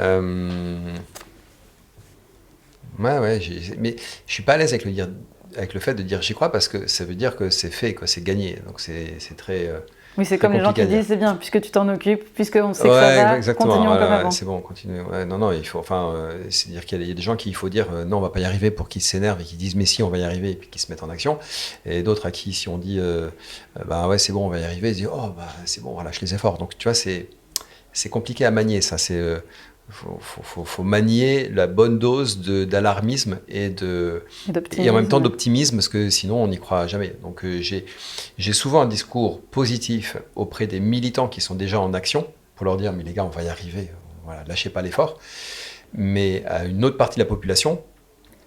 Ouais, mais je suis pas à l'aise avec le fait de dire j'y crois parce que ça veut dire que c'est fait, quoi, c'est gagné. Donc c'est très. Oui, c'est comme les gens qui disent c'est bien, puisque tu t'en occupes, puisqu'on sait que ça va, exactement. continuons comme avant. C'est bon, continue. Ouais, non, il faut. C'est-à-dire qu'il y a des gens qui il faut dire non, on va pas y arriver pour qu'ils s'énervent et qu'ils disent mais si, on va y arriver et puis qu'ils se mettent en action. Et d'autres à qui, si on dit ouais, c'est bon, on va y arriver, ils disent oh, c'est bon, voilà, je les ai forts. Donc tu vois, c'est compliqué à manier, ça. Faut manier la bonne dose d'alarmisme et en même temps d'optimisme parce que sinon on n'y croit jamais. Donc j'ai souvent un discours positif auprès des militants qui sont déjà en action pour leur dire mais les gars on va y arriver, voilà, lâchez pas l'effort. Mais à une autre partie de la population,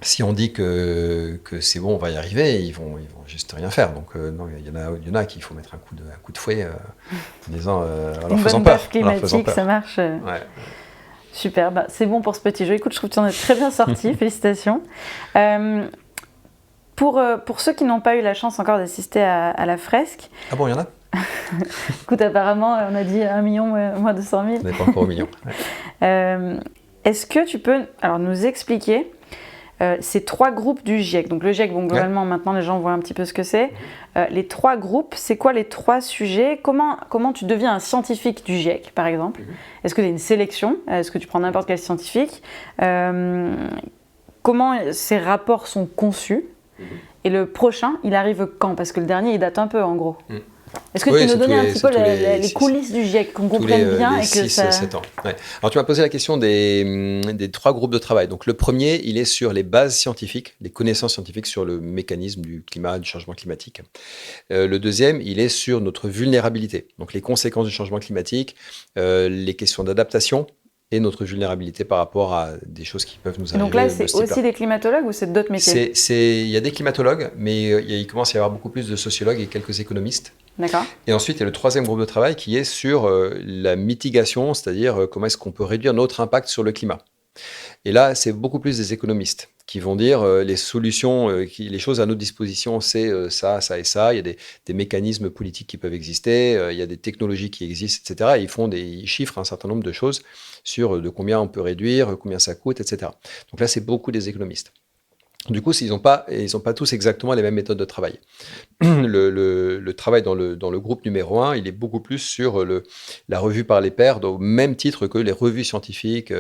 si on dit que c'est bon on va y arriver, ils vont juste rien faire. Donc non, il y en a qui il faut mettre un coup de fouet en disant en leur faisant peur. Climatique, ça marche. Ouais. Super, c'est bon pour ce petit jeu. Écoute, je trouve que tu en es très bien sorti, félicitations. Pour ceux qui n'ont pas eu la chance encore d'assister à la fresque... Ah bon, il y en a? Écoute, apparemment, on a dit 1 million, moins 200 000. On n'est pas encore au million. Ouais. Est-ce que tu peux nous expliquer ces 3 groupes du GIEC? Donc le GIEC, globalement, maintenant les gens voient un petit peu ce que c'est. Les 3 groupes, c'est quoi les 3 sujets? Comment tu deviens un scientifique du GIEC, par exemple? Est-ce que tu as une sélection? Est-ce que tu prends n'importe quel scientifique? Comment ces rapports sont conçus? Et le prochain, il arrive quand? Parce que le dernier, il date un peu, en gros. Est-ce que tu peux nous donner un petit peu les coulisses du GIEC, qu'on comprenne bien et que ça... 7 ans. Ouais. Alors tu m'as posé la question des 3 groupes de travail. Donc le premier, il est sur les bases scientifiques, les connaissances scientifiques sur le mécanisme du climat, du changement climatique. Le deuxième, il est sur notre vulnérabilité, donc les conséquences du changement climatique, les questions d'adaptation et notre vulnérabilité par rapport à des choses qui peuvent nous Et arriver. donc là, c'est aussi des climatologues ou c'est d'autres métiers? Il y a des climatologues, mais il commence à y avoir beaucoup plus de sociologues et quelques économistes. D'accord. Et ensuite, il y a le troisième groupe de travail qui est sur la mitigation, c'est-à-dire comment est-ce qu'on peut réduire notre impact sur le climat. Et là, c'est beaucoup plus des économistes qui vont dire les solutions, les choses à notre disposition, c'est ça, ça et ça. Il y a des mécanismes politiques qui peuvent exister, il y a des technologies qui existent, etc. Et ils chiffrent un certain nombre de choses sur de combien on peut réduire, combien ça coûte, etc. Donc là, c'est beaucoup des économistes. Du coup, ils n'ont pas tous exactement les mêmes méthodes de travail. Le travail dans le groupe numéro 1, il est beaucoup plus sur la revue par les pairs, au même titre que les revues scientifiques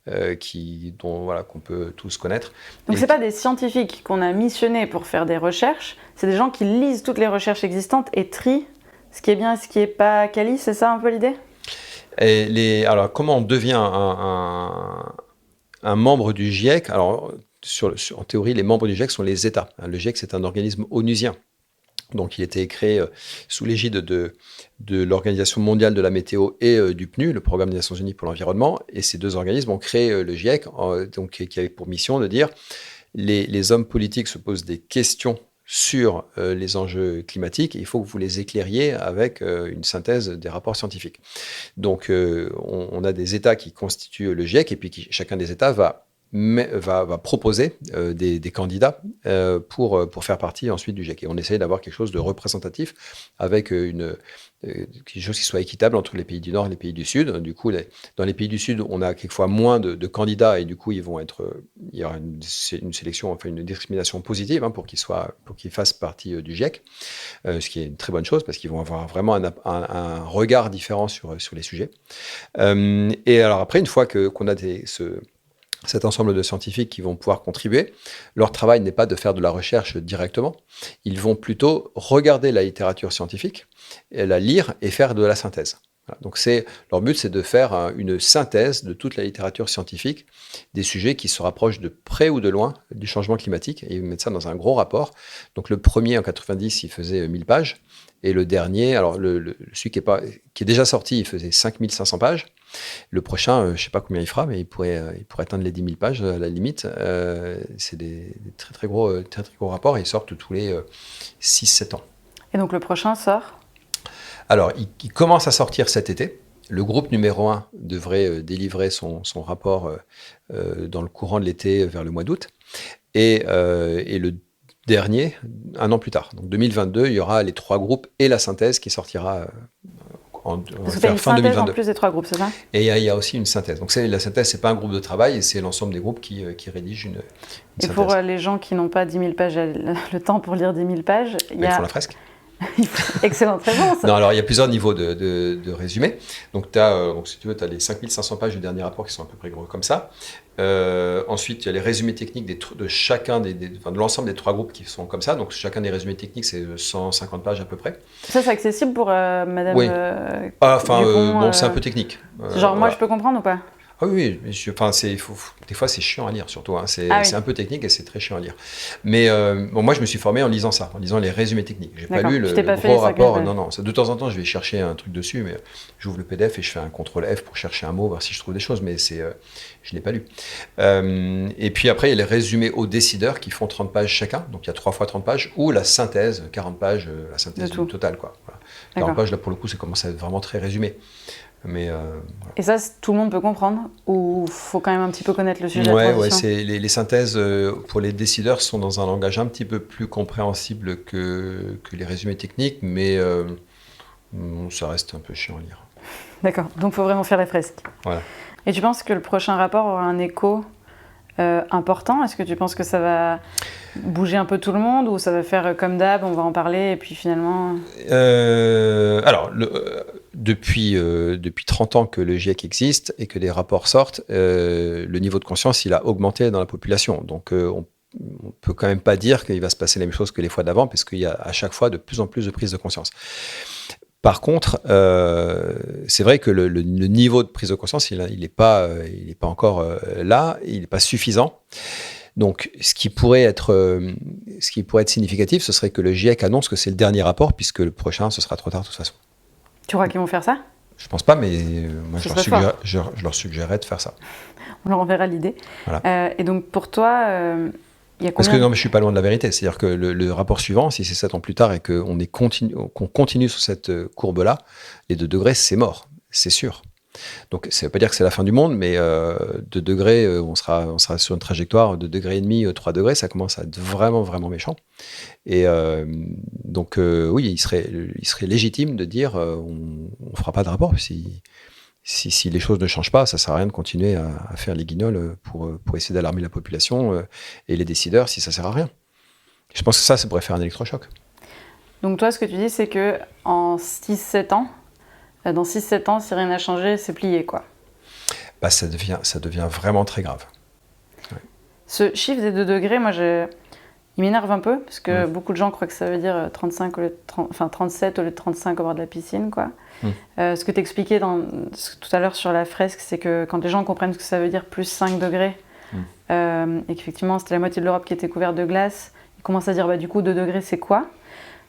qu'on peut tous connaître. Donc ce n'est pas des scientifiques qu'on a missionnés pour faire des recherches, c'est des gens qui lisent toutes les recherches existantes et trient ce qui est bien et ce qui n'est pas quali, c'est ça un peu l'idée? Alors, comment on devient un membre du GIEC? Alors, en théorie, les membres du GIEC sont les États. Le GIEC, c'est un organisme onusien. Donc, il a été créé sous l'égide de l'Organisation mondiale de la météo et du PNU, le Programme des Nations Unies pour l'environnement. Et ces deux organismes ont créé le GIEC, qui avait pour mission de dire les hommes politiques se posent des questions sur les enjeux climatiques. Il faut que vous les éclairiez avec une synthèse des rapports scientifiques. Donc, on a des États qui constituent le GIEC et puis chacun des États va proposer des candidats pour faire partie ensuite du GIEC. Et on essaye d'avoir quelque chose de représentatif avec quelque chose qui soit équitable entre les pays du Nord et les pays du Sud. Du coup, dans les pays du Sud, on a quelquefois moins de candidats et du coup, il y aura une sélection, enfin une discrimination positive pour qu'ils fassent partie du GIEC, ce qui est une très bonne chose parce qu'ils vont avoir vraiment un regard différent sur les sujets. Et alors après, une fois qu'on a cet ensemble de scientifiques qui vont pouvoir contribuer, leur travail n'est pas de faire de la recherche directement. Ils vont plutôt regarder la littérature scientifique, la lire et faire de la synthèse. Voilà. Donc leur but, c'est de faire une synthèse de toute la littérature scientifique, des sujets qui se rapprochent de près ou de loin du changement climatique, et ils mettent ça dans un gros rapport. Donc le premier, en 90, il faisait 1000 pages, et le dernier, alors celui qui est déjà sorti, il faisait 5500 pages. Le prochain, je ne sais pas combien il fera, mais il pourrait atteindre les 10 000 pages à la limite. C'est des très, très gros rapports, et ils sortent tous les 6-7 ans. Et donc le prochain sort? Alors, il commence à sortir cet été. Le groupe numéro 1 devrait délivrer son rapport dans le courant de l'été, vers le mois d'août. Et le dernier, un an plus tard. Donc 2022, il y aura les 3 groupes et la synthèse qui sortira fin 2022. En plus des 3 groupes, c'est ça? Et il y a aussi une synthèse. Donc la synthèse, c'est pas un groupe de travail, c'est l'ensemble des groupes qui rédigent une synthèse. Et pour les gens qui n'ont pas 10 000 pages, le temps pour lire 10 000 pages, ils font la fresque. Excellente réponse. Non, alors il y a plusieurs niveaux de résumé. Donc, si tu veux, tu as les 5500 pages du dernier rapport qui sont à peu près gros comme ça. Ensuite, il y a les résumés techniques de chacun de l'ensemble des 3 groupes qui sont comme ça. Donc, chacun des résumés techniques, c'est 150 pages à peu près. Ça, c'est accessible pour madame Oui. Dupont, c'est un peu technique. Genre, moi, je peux comprendre ou pas? Ah oui, des fois c'est chiant à lire surtout, c'est un peu technique et c'est très chiant à lire. Mais moi je me suis formé en lisant les résumés techniques. J'ai pas lu le gros rapport, non. De temps en temps je vais chercher un truc dessus, mais j'ouvre le PDF et je fais un CTRL F pour chercher un mot, voir si je trouve des choses, mais je l'ai pas lu. Et puis après il y a les résumés aux décideurs qui font 30 pages chacun, donc il y a 3 fois 30 pages, ou la synthèse, 40 pages, la synthèse du total, quoi. Voilà. 40 pages là pour le coup ça commence à être vraiment très résumé. Mais, voilà. Et ça, tout le monde peut comprendre ou faut quand même un petit peu connaître le sujet de la transition? Les synthèses pour les décideurs sont dans un langage un petit peu plus compréhensible que les résumés techniques, mais ça reste un peu chiant à lire. D'accord, donc il faut vraiment faire la fresque. Voilà. Et tu penses que le prochain rapport aura un écho important? Est-ce que tu penses que ça va bouger un peu tout le monde ou ça va faire comme d'hab, on va en parler et puis finalement... Depuis 30 ans que le GIEC existe et que les rapports sortent, le niveau de conscience il a augmenté dans la population. Donc on peut quand même pas dire qu'il va se passer la même chose que les fois d'avant, parce qu'il y a à chaque fois de plus en plus de prise de conscience. Par contre, c'est vrai que le niveau de prise de conscience, il n'est pas encore là, il n'est pas suffisant. Donc, ce qui pourrait être significatif, ce serait que le GIEC annonce que c'est le dernier rapport, puisque le prochain, ce sera trop tard de toute façon. Tu crois qu'ils vont faire ça? Je pense pas, mais moi, je leur suggérerais de faire ça. On leur enverra l'idée. Voilà. Et donc, pour toi, il y a combien... Parce que non, mais je suis pas loin de la vérité. C'est-à-dire que le rapport suivant, si c'est 7 ans plus tard et qu'on continue sur cette courbe-là, les 2 degrés, c'est mort, c'est sûr. Donc, ça ne veut pas dire que c'est la fin du monde, mais 2 degrés, on sera sur une trajectoire de 2,5 degrés, 3 degrés, ça commence à être vraiment, vraiment méchant. Et donc, oui, il serait légitime de dire on ne fera pas de rapport. Si les choses ne changent pas, ça ne sert à rien de continuer à faire les guignols pour essayer d'alarmer la population et les décideurs si ça ne sert à rien. Je pense que ça pourrait faire un électrochoc. Donc, toi, ce que tu dis, c'est qu'en 6-7 ans, dans 6-7 ans, si rien n'a changé, c'est plié, quoi. Bah, ça devient vraiment très grave. Ouais. Ce chiffre des 2 degrés, moi, il m'énerve un peu, parce que beaucoup de gens croient que ça veut dire 37 au lieu de 35 au bord de la piscine, quoi. Ce que tu expliquais tout à l'heure sur la fresque, c'est que quand les gens comprennent ce que ça veut dire plus 5 degrés, et qu'effectivement, c'était la moitié de l'Europe qui était couverte de glace, ils commencent à dire, bah, du coup, 2 degrés, c'est quoi?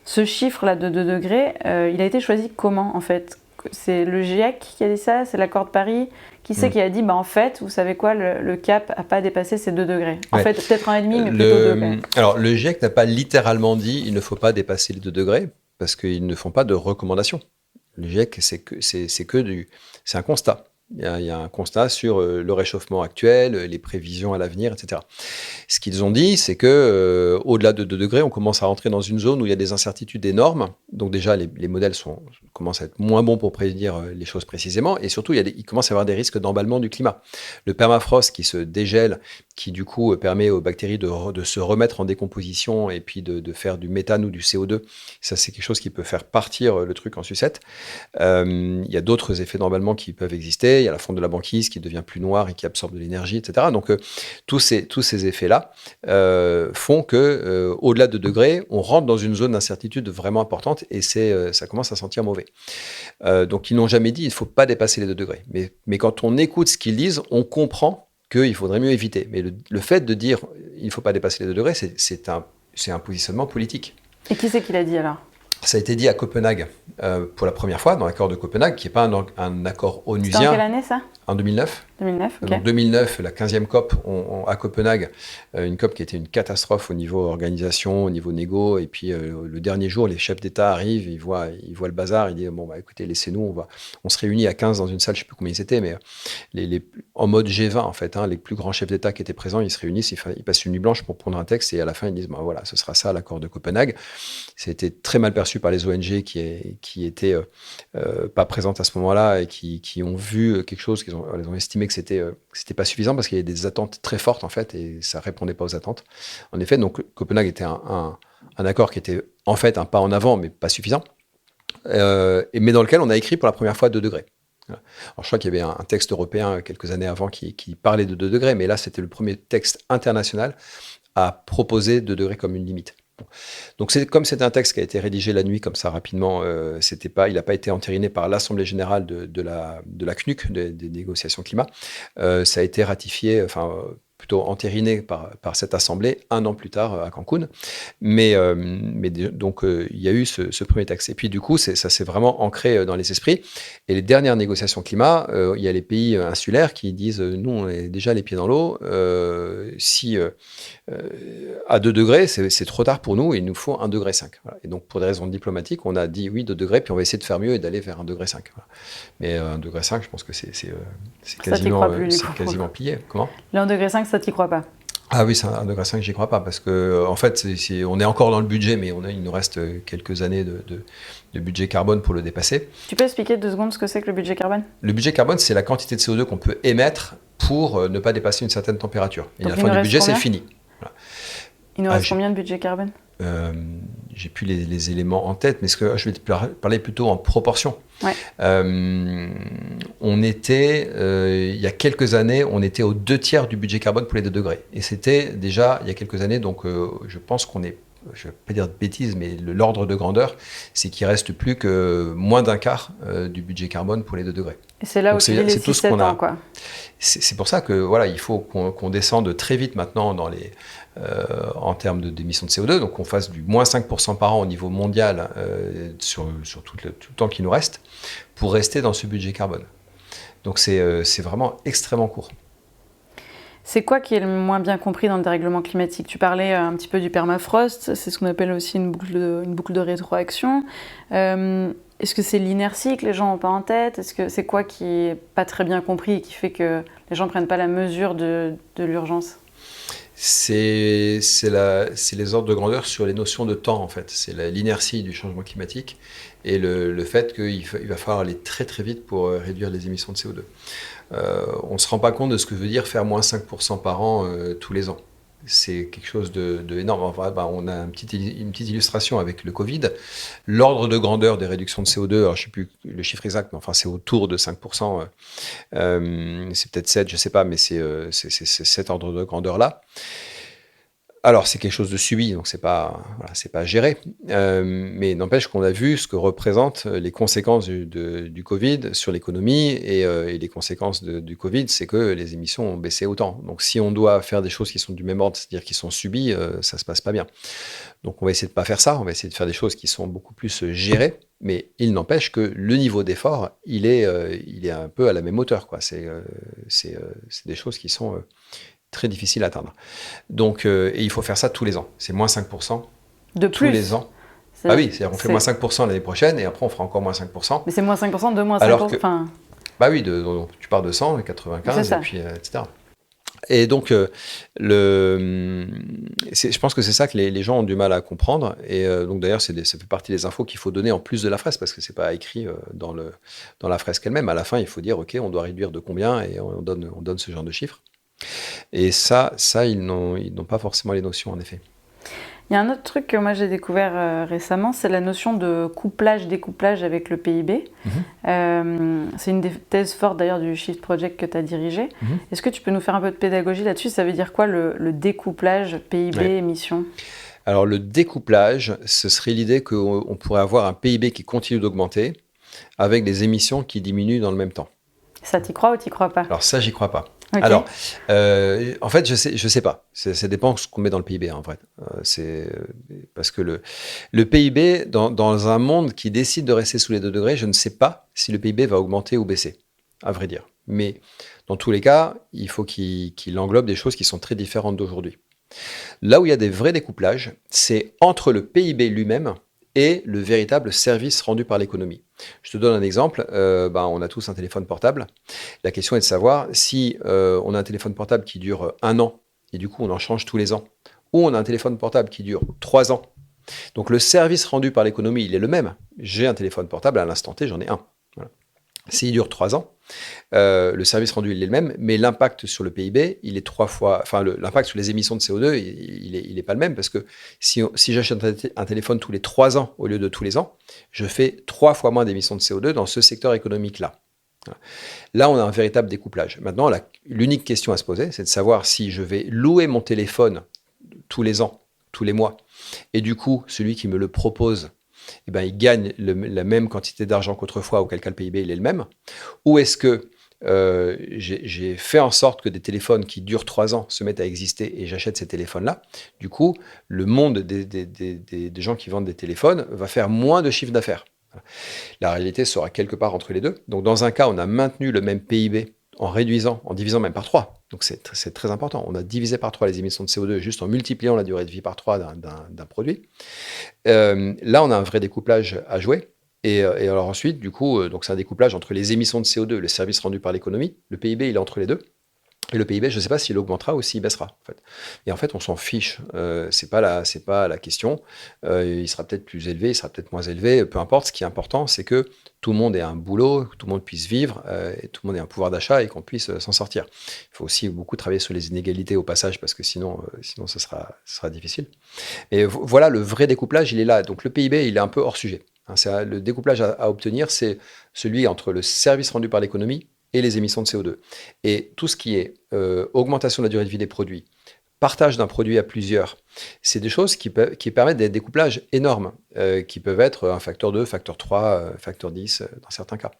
Ce chiffre-là de 2 degrés, il a été choisi comment, en fait? C'est le GIEC qui a dit ça? C'est l'accord de Paris? Qui c'est qui a dit, bah en fait, vous savez quoi, le cap n'a pas dépassé ces 2 degrés? En fait, peut-être 1,5, mais plutôt 2. Alors, le GIEC n'a pas littéralement dit il ne faut pas dépasser les 2 degrés, parce qu'ils ne font pas de recommandations. Le GIEC, c'est un constat. Il y a un constat sur le réchauffement actuel, les prévisions à l'avenir, etc. Ce qu'ils ont dit, c'est que au-delà de 2 degrés, on commence à rentrer dans une zone où il y a des incertitudes énormes. Donc déjà, les modèles commencent à être moins bons pour prédire les choses précisément. Et surtout, il commence à y avoir des risques d'emballement du climat. Le permafrost qui se dégèle, qui du coup permet aux bactéries de se remettre en décomposition et puis de faire du méthane ou du CO2. Ça, c'est quelque chose qui peut faire partir le truc en sucette. Il y a d'autres effets d'emballement qui peuvent exister. Il y a la fonte de la banquise qui devient plus noire et qui absorbe de l'énergie, etc. Donc, tous ces effets-là font que, au-delà de 2 degrés, on rentre dans une zone d'incertitude vraiment importante et ça commence à sentir mauvais. Donc, ils n'ont jamais dit il ne faut pas dépasser les 2 degrés. Mais quand on écoute ce qu'ils disent, on comprend qu'il faudrait mieux éviter. Mais le fait de dire il ne faut pas dépasser les 2 degrés, c'est un positionnement politique. Et qui c'est qui l'a dit alors ? Ça a été dit à Copenhague pour la première fois, dans l'accord de Copenhague, qui n'est pas un accord onusien. C'était en quelle année ça ? En 2009. 2009, ok. Donc 2009, la 15e COP à Copenhague, une COP qui était une catastrophe au niveau organisation, au niveau négo, et puis le dernier jour, les chefs d'État arrivent, ils voient le bazar, ils disent bon bah écoutez, laissez-nous, on se réunit à 15 dans une salle, je ne sais plus combien ils étaient, mais en mode G20 en fait, les plus grands chefs d'État qui étaient présents, ils se réunissent, ils passent une nuit blanche pour prendre un texte, et à la fin ils disent bah voilà, ce sera ça l'accord de Copenhague. Ça a été très mal perçu par les ONG qui étaient pas présentes à ce moment-là et qui ont vu quelque chose, ils ont estimé que c'était pas suffisant parce qu'il y avait des attentes très fortes en fait et ça répondait pas aux attentes. En effet, donc Copenhague était un accord qui était en fait un pas en avant mais pas suffisant, mais dans lequel on a écrit pour la première fois 2 degrés. Alors, je crois qu'il y avait un texte européen quelques années avant qui parlait de 2 degrés, mais là c'était le premier texte international à proposer 2 degrés comme une limite. Donc comme c'est un texte qui a été rédigé la nuit comme ça rapidement, il n'a pas été entériné par l'Assemblée générale de la CNUC, des négociations climat. Ça a été ratifié, plutôt entériné par cette assemblée 1 an plus tard à Cancun. Donc il y a eu ce premier texte. Et puis du coup, ça s'est vraiment ancré dans les esprits. Et les dernières négociations climat, il y a les pays insulaires qui disent nous, on est déjà les pieds dans l'eau. À 2 degrés, c'est trop tard pour nous, il nous faut 1,5 degré. Voilà. Et donc, pour des raisons diplomatiques, on a dit oui, 2 degrés, puis on va essayer de faire mieux et d'aller vers 1,5 degré. Voilà. Mais 1,5 degré, je pense que c'est quasiment plié. Comment ? Le 1,5 degré, ça t'y crois pas ? Ah oui, c'est 1,5 degré, j'y crois pas, parce que en fait, on est encore dans le budget, mais il nous reste quelques années de budget carbone pour le dépasser. Tu peux expliquer 2 secondes ce que c'est que le budget carbone ? Le budget carbone, c'est la quantité de CO2 qu'on peut émettre pour ne pas dépasser une certaine température. Et à la fin du budget, c'est fini. Voilà. Il nous reste combien de budget carbone ? J'ai plus les éléments en tête, mais je vais te parler plutôt en proportion. Ouais. On était, il y a quelques années, on était aux 2 tiers du budget carbone pour les 2 degrés. Et c'était déjà il y a quelques années, donc je pense qu'on est je ne vais pas dire de bêtises, mais l'ordre de grandeur, c'est qu'il reste plus que moins d'un quart du budget carbone pour les 2 degrés. Et c'est là où Donc tu dis les 6-7 ans, quoi. C'est pour ça que voilà, il faut qu'on descende très vite maintenant en termes d'émissions de CO2, donc qu'on fasse du moins 5% par an au niveau mondial sur tout le temps qui nous reste, pour rester dans ce budget carbone. Donc c'est vraiment extrêmement court. C'est quoi qui est le moins bien compris dans le dérèglement climatique? Tu parlais un petit peu du permafrost, c'est ce qu'on appelle aussi une boucle de rétroaction. Est-ce que c'est l'inertie que les gens n'ont pas en tête? Est-ce que c'est quoi qui n'est pas très bien compris et qui fait que les gens ne prennent pas la mesure de l'urgence? C'est les ordres de grandeur sur les notions de temps, en fait. C'est l'inertie du changement climatique et le fait qu'il va falloir aller très très vite pour réduire les émissions de CO2. On ne se rend pas compte de ce que veut dire faire moins 5% par an tous les ans. C'est quelque chose de énorme. Enfin, on a une petite illustration avec le Covid. L'ordre de grandeur des réductions de CO2, alors je ne sais plus le chiffre exact, mais enfin, c'est autour de 5%. C'est peut-être 7, je ne sais pas, mais c'est cet ordre de grandeur-là. Alors, c'est quelque chose de subi, donc c'est pas géré. Mais n'empêche qu'on a vu ce que représentent les conséquences du Covid sur l'économie et les conséquences du Covid, c'est que les émissions ont baissé autant. Donc, si on doit faire des choses qui sont du même ordre, c'est-à-dire qui sont subies, ça se passe pas bien. Donc, on va essayer de pas faire ça. On va essayer de faire des choses qui sont beaucoup plus gérées. Mais il n'empêche que le niveau d'effort, il est un peu à la même hauteur, quoi. C'est des choses qui sont très difficile à atteindre. Donc, et il faut faire ça tous les ans. C'est moins 5% de tous plus. Les ans. Ah oui, c'est-à-dire qu'on fait moins 5% l'année prochaine et après on fera encore moins 5%. Mais c'est moins 5% de moins 5%. Alors que, bah oui, tu pars de 100, 95 et puis etc. Et donc, je pense que c'est ça que les gens ont du mal à comprendre. Et donc d'ailleurs, ça fait partie des infos qu'il faut donner en plus de la fresque, parce que c'est pas écrit dans la fresque elle-même. À la fin, il faut dire, OK, on doit réduire de combien, et on donne ce genre de chiffres. Et ça, ils n'ont pas forcément les notions, en effet. Il y a un autre truc que moi j'ai découvert récemment, c'est la notion de couplage-découplage avec le PIB. C'est une des thèses fortes d'ailleurs du Shift Project que tu as dirigé. Est-ce que tu peux nous faire un peu de pédagogie là-dessus? Ça veut dire quoi le découplage PIB-émissions? Alors le découplage, ce serait l'idée qu'on pourrait avoir un PIB qui continue d'augmenter avec des émissions qui diminuent dans le même temps. Ça, t'y crois ou t'y crois pas? Alors ça, j'y crois pas. Okay. Alors, en fait, je sais pas. Ça dépend de ce qu'on met dans le PIB, en vrai. Parce que le PIB, dans un monde qui décide de rester sous les 2 degrés, je ne sais pas si le PIB va augmenter ou baisser, à vrai dire. Mais dans tous les cas, il faut qu'il englobe des choses qui sont très différentes d'aujourd'hui. Là où il y a des vrais découplages, c'est entre le PIB lui-même et le véritable service rendu par l'économie. Je te donne un exemple. On a tous un téléphone portable. La question est de savoir si on a un téléphone portable qui dure 1 an et du coup on en change tous les ans, ou on a un téléphone portable qui dure 3 ans. Donc le service rendu par l'économie, il est le même. J'ai un téléphone portable, à l'instant T, j'en ai un. Voilà. S'il dure 3 ans, le service rendu, il est le même, mais l'impact sur le PIB, il est 3 fois... Enfin, l'impact sur les émissions de CO2, il est pas le même, parce que si j'achète un téléphone tous les 3 ans au lieu de tous les ans, je fais 3 fois moins d'émissions de CO2 dans ce secteur économique-là. Là, on a un véritable découplage. Maintenant, l'unique question à se poser, c'est de savoir si je vais louer mon téléphone tous les ans, tous les mois, et du coup, celui qui me le propose, il gagne la même quantité d'argent qu'autrefois, auquel cas le PIB il est le même. Ou est-ce que j'ai fait en sorte que des téléphones qui durent 3 ans se mettent à exister et j'achète ces téléphones-là. Du coup, le monde des gens qui vendent des téléphones va faire moins de chiffre d'affaires. La réalité sera quelque part entre les deux. Donc dans un cas, on a maintenu le même PIB en divisant même par 3. Donc c'est très important. On a divisé par 3 les émissions de CO2 juste en multipliant la durée de vie par 3 d'un produit. Là, on a un vrai découplage à jouer. Et alors ensuite, du coup, donc c'est un découplage entre les émissions de CO2 et le service rendu par l'économie. Le PIB, il est entre les deux. Et le PIB, je ne sais pas s'il augmentera ou s'il baissera. En fait. Et en fait, on s'en fiche. C'est pas la question. Il sera peut-être plus élevé, il sera peut-être moins élevé. Peu importe. Ce qui est important, c'est que tout le monde ait un boulot, que tout le monde puisse vivre, et tout le monde ait un pouvoir d'achat et qu'on puisse s'en sortir. Il faut aussi beaucoup travailler sur les inégalités au passage, parce que sinon ce sera difficile. Et voilà, le vrai découplage, il est là. Donc le PIB, il est un peu hors sujet. Le découplage à obtenir, c'est celui entre le service rendu par l'économie et les émissions de CO2. Et tout ce qui est augmentation de la durée de vie des produits, partage d'un produit à plusieurs, c'est des choses qui permettent des découplages énormes, qui peuvent être un facteur 2, facteur 3, facteur 10 dans certains cas.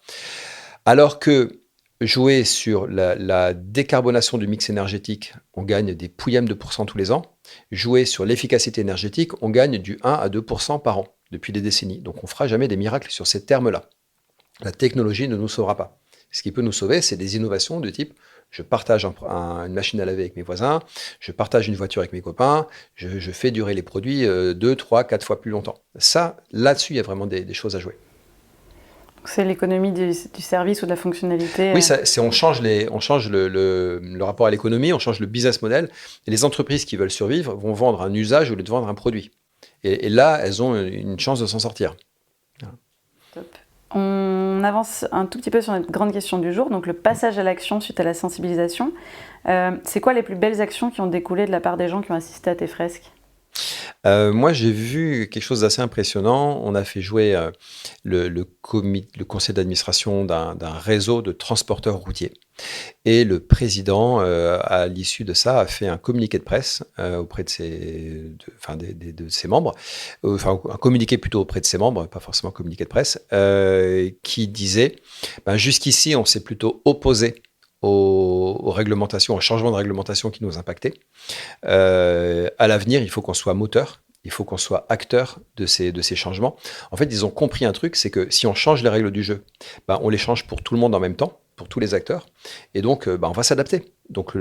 Alors que jouer sur la décarbonation du mix énergétique, on gagne des pouillèmes de pourcents tous les ans. Jouer sur l'efficacité énergétique, on gagne du 1 à 2% par an depuis des décennies. Donc on ne fera jamais des miracles sur ces termes-là. La technologie ne nous sauvera pas. Ce qui peut nous sauver, c'est des innovations de type je partage une machine à laver avec mes voisins, je partage une voiture avec mes copains, je fais durer les produits 2, 3, 4 fois plus longtemps. Ça, là-dessus, il y a vraiment des choses à jouer. C'est l'économie du service ou de la fonctionnalité. Oui, on change le rapport à l'économie, on change le business model. Et les entreprises qui veulent survivre vont vendre un usage au lieu de vendre un produit. Et là, elles ont une chance de s'en sortir. Voilà. Top. On avance un tout petit peu sur notre grande question du jour, donc le passage à l'action suite à la sensibilisation. C'est quoi les plus belles actions qui ont découlé de la part des gens qui ont assisté à tes fresques ? Moi, j'ai vu quelque chose d'assez impressionnant. On a fait jouer le conseil d'administration d'un réseau de transporteurs routiers. Et le président, à l'issue de ça, a fait un communiqué de presse auprès de ses membres, enfin un communiqué plutôt auprès de ses membres, pas forcément un communiqué de presse, qui disait jusqu'ici, on s'est plutôt opposé aux réglementations, aux changements de réglementation qui nous impactaient. À l'avenir, il faut qu'on soit moteur, il faut qu'on soit acteur de ces changements. En fait, ils ont compris un truc, c'est que si on change les règles du jeu, on les change pour tout le monde en même temps, pour tous les acteurs, et donc on va s'adapter. Donc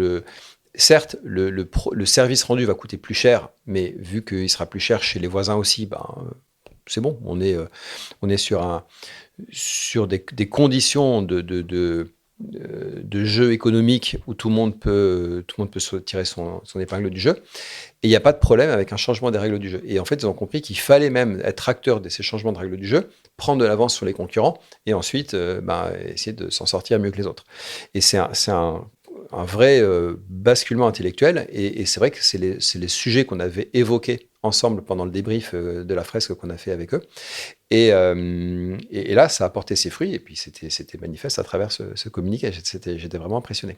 certes, le service rendu va coûter plus cher, mais vu qu'il sera plus cher chez les voisins aussi, c'est bon, on est sur des conditions de jeu économique où tout le monde peut se tirer son épingle du jeu. Et il n'y a pas de problème avec un changement des règles du jeu. Et en fait, ils ont compris qu'il fallait même être acteur de ces changements de règles du jeu, prendre de l'avance sur les concurrents et ensuite essayer de s'en sortir mieux que les autres. Et c'est un vrai basculement intellectuel. Et c'est vrai que c'est les sujets qu'on avait évoqués ensemble pendant le débrief de la fresque qu'on a fait avec eux. Et là, ça a porté ses fruits. Et puis, c'était manifeste à travers ce communiqué. J'étais vraiment impressionné.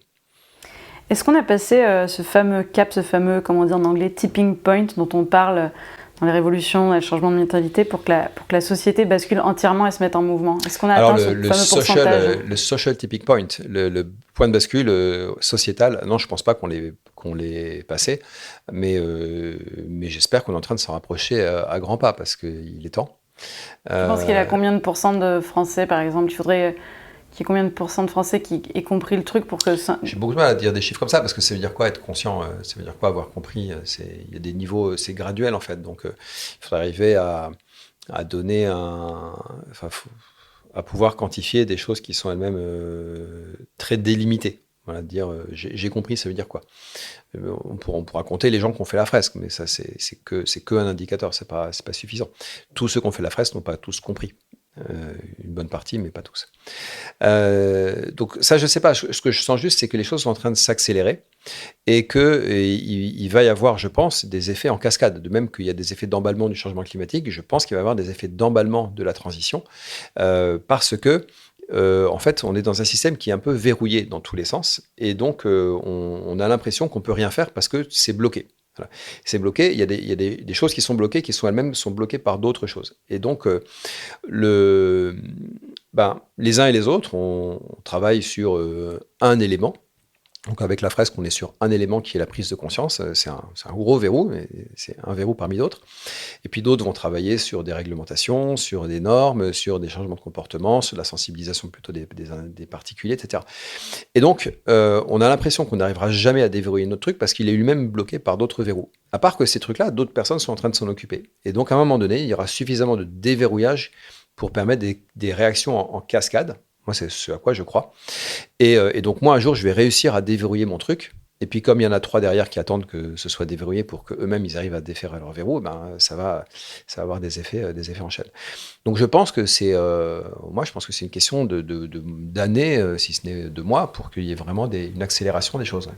Est-ce qu'on a passé ce fameux cap, comment dire en anglais, tipping point dont on parle dans les révolutions, dans les changements de mentalité pour que la société bascule entièrement et se mette en mouvement? Est-ce qu'on a atteint ce fameux pourcentage? Le social tipping point, le point de bascule sociétal, non, je ne pense pas qu'on l'ait passé, mais j'espère qu'on est en train de s'en rapprocher à grands pas parce qu'il est temps. Tu penses qu'il y a combien de pourcents de Français, par exemple? Il faudrait qu'il y ait combien de pourcents de Français qui aient compris le truc pour que ça... J'ai beaucoup de mal à dire des chiffres comme ça, parce que ça veut dire quoi être conscient? Ça veut dire quoi avoir compris? Il y a des niveaux, c'est graduel en fait. Donc il faudrait arriver à donner à pouvoir quantifier des choses qui sont elles-mêmes très délimitées. Voilà, dire j'ai compris, ça veut dire quoi? On pourra compter les gens qui ont fait la fresque, mais ça c'est que un indicateur, c'est pas suffisant. Tous ceux qui ont fait la fresque n'ont pas tous compris. Une bonne partie, mais pas tous. Donc ça, je sais pas. Ce que je sens juste, c'est que les choses sont en train de s'accélérer et qu'il va y avoir, je pense, des effets en cascade. De même qu'il y a des effets d'emballement du changement climatique, je pense qu'il va y avoir des effets d'emballement de la transition parce que en fait, on est dans un système qui est un peu verrouillé dans tous les sens et donc on a l'impression qu'on peut rien faire parce que c'est bloqué. Voilà. C'est bloqué, il y a des choses qui sont bloquées, qui sont elles-mêmes sont bloquées par d'autres choses. Et donc, les uns et les autres, on travaille sur un élément. Donc avec la fresque, on est sur un élément qui est la prise de conscience. C'est un gros verrou, mais c'est un verrou parmi d'autres. Et puis d'autres vont travailler sur des réglementations, sur des normes, sur des changements de comportement, sur la sensibilisation plutôt des particuliers, etc. Et donc, on a l'impression qu'on n'arrivera jamais à déverrouiller notre truc parce qu'il est lui-même bloqué par d'autres verrous. À part que ces trucs-là, d'autres personnes sont en train de s'en occuper. Et donc, à un moment donné, il y aura suffisamment de déverrouillage pour permettre des réactions en cascade. Moi, c'est ce à quoi je crois. Et donc, moi, un jour, je vais réussir à déverrouiller mon truc. Et puis, comme il y en a 3 derrière qui attendent que ce soit déverrouillé pour qu'eux-mêmes, ils arrivent à défaire leur verrou, ça va avoir des effets en chaîne. Donc, je pense que c'est une question d'années, si ce n'est de mois, pour qu'il y ait vraiment une accélération des choses. Ouais.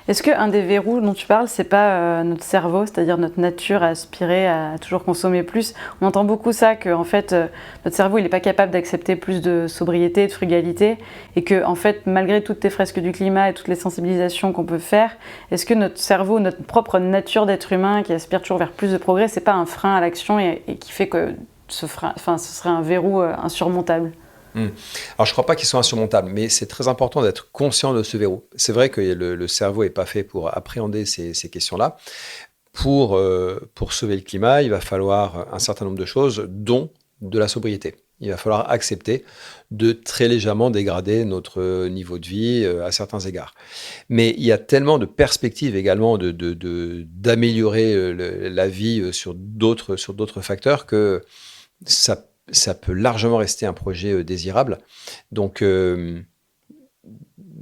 Est-ce qu'un des verrous dont tu parles, c'est pas notre cerveau, c'est-à-dire notre nature à aspirer à toujours consommer plus? On entend beaucoup ça, que en fait, notre cerveau il n'est pas capable d'accepter plus de sobriété, de frugalité, et que en fait, malgré toutes les fresques du climat et toutes les sensibilisations qu'on peut faire, est-ce que notre cerveau, notre propre nature d'être humain qui aspire toujours vers plus de progrès, c'est pas un frein à l'action et qui fait que ce serait un verrou insurmontable? Alors, je ne crois pas qu'il soit insurmontable, mais c'est très important d'être conscient de ce verrou. C'est vrai que le cerveau n'est pas fait pour appréhender ces questions-là. Pour sauver le climat, il va falloir un certain nombre de choses, dont de la sobriété. Il va falloir accepter de très légèrement dégrader notre niveau de vie à certains égards. Mais il y a tellement de perspectives également d'améliorer la vie sur d'autres facteurs que ça peut largement rester un projet désirable. Donc,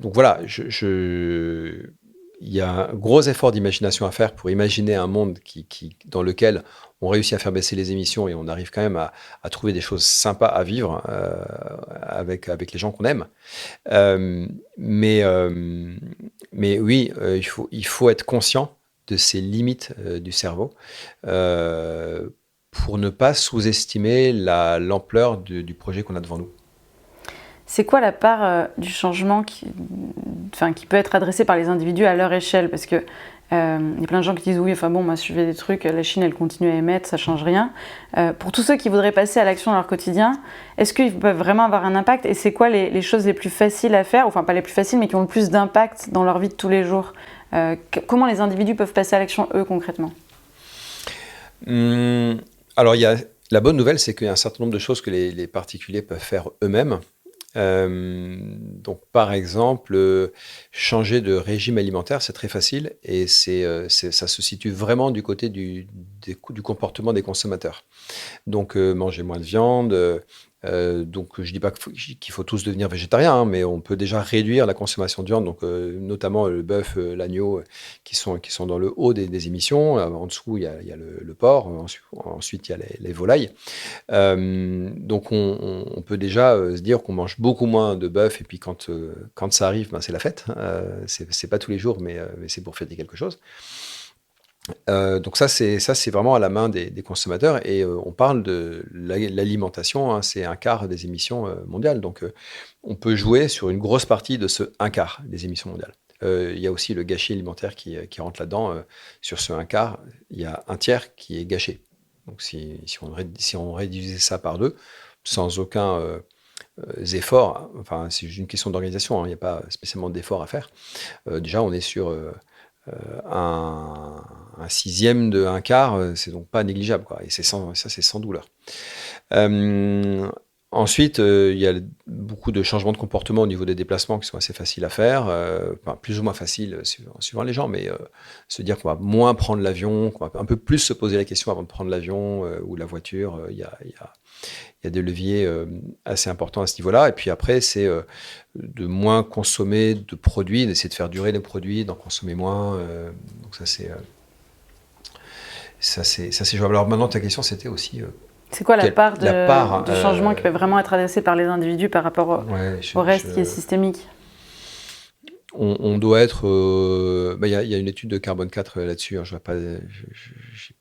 voilà, il y a un gros effort d'imagination à faire pour imaginer un monde dans lequel on réussit à faire baisser les émissions et on arrive quand même à trouver des choses sympas à vivre avec les gens qu'on aime. Mais oui, il faut être conscient de ces limites du cerveau pour ne pas sous-estimer l'ampleur du projet qu'on a devant nous. C'est quoi la part du changement qui peut être adressé par les individus à leur échelle? Parce que y a plein de gens qui disent oui, moi je fais des trucs, la Chine elle continue à émettre, ça change rien. Pour tous ceux qui voudraient passer à l'action dans leur quotidien, est-ce qu'ils peuvent vraiment avoir un impact? Et c'est quoi les choses les plus faciles à faire, enfin pas les plus faciles, mais qui ont le plus d'impact dans leur vie de tous les jours? Comment les individus peuvent passer à l'action eux concrètement? Alors la bonne nouvelle, c'est qu'il y a un certain nombre de choses que les particuliers peuvent faire eux-mêmes. Donc, par exemple, changer de régime alimentaire, c'est très facile et ça se situe vraiment du côté du comportement des consommateurs. Donc, manger moins de viande. Donc, je dis pas qu'il faut tous devenir végétariens, hein, mais on peut déjà réduire la consommation de viande, donc notamment le bœuf, l'agneau, qui sont dans le haut des émissions. En dessous, il y a le porc. Ensuite, il y a les volailles. Donc, on peut déjà se dire qu'on mange beaucoup moins de bœuf, et puis quand ça arrive, c'est la fête. C'est pas tous les jours, mais c'est pour fêter quelque chose. Donc ça, c'est vraiment à la main des consommateurs. Et on parle de l'alimentation, hein, c'est un quart des émissions mondiales. Donc on peut jouer sur une grosse partie de ce un quart des émissions mondiales. Il y a aussi le gâchis alimentaire qui rentre là-dedans. Sur ce un quart, il y a un tiers qui est gâché. Donc si on réduisait ça par deux, sans aucun effort, enfin c'est juste une question d'organisation, hein, il n'y a pas spécialement d'effort à faire. Déjà, on est sur un sixième de un quart, c'est donc pas négligeable, quoi. Et c'est sans douleur. Ensuite, il y a beaucoup de changements de comportement au niveau des déplacements qui sont assez faciles à faire, plus ou moins faciles suivant les gens, mais se dire qu'on va moins prendre l'avion, qu'on va un peu plus se poser la question avant de prendre l'avion ou la voiture. Il y a des leviers assez importants à ce niveau-là. Et puis après, c'est de moins consommer de produits, d'essayer de faire durer les produits, d'en consommer moins. Donc ça, c'est jouable. Alors maintenant, ta question, c'était aussi... c'est quoi la part de changement qui peut vraiment être adressée par les individus par rapport au reste qui est systémique? On doit être... y a une étude de Carbone 4 là-dessus. Hein, je vois pas... j'ai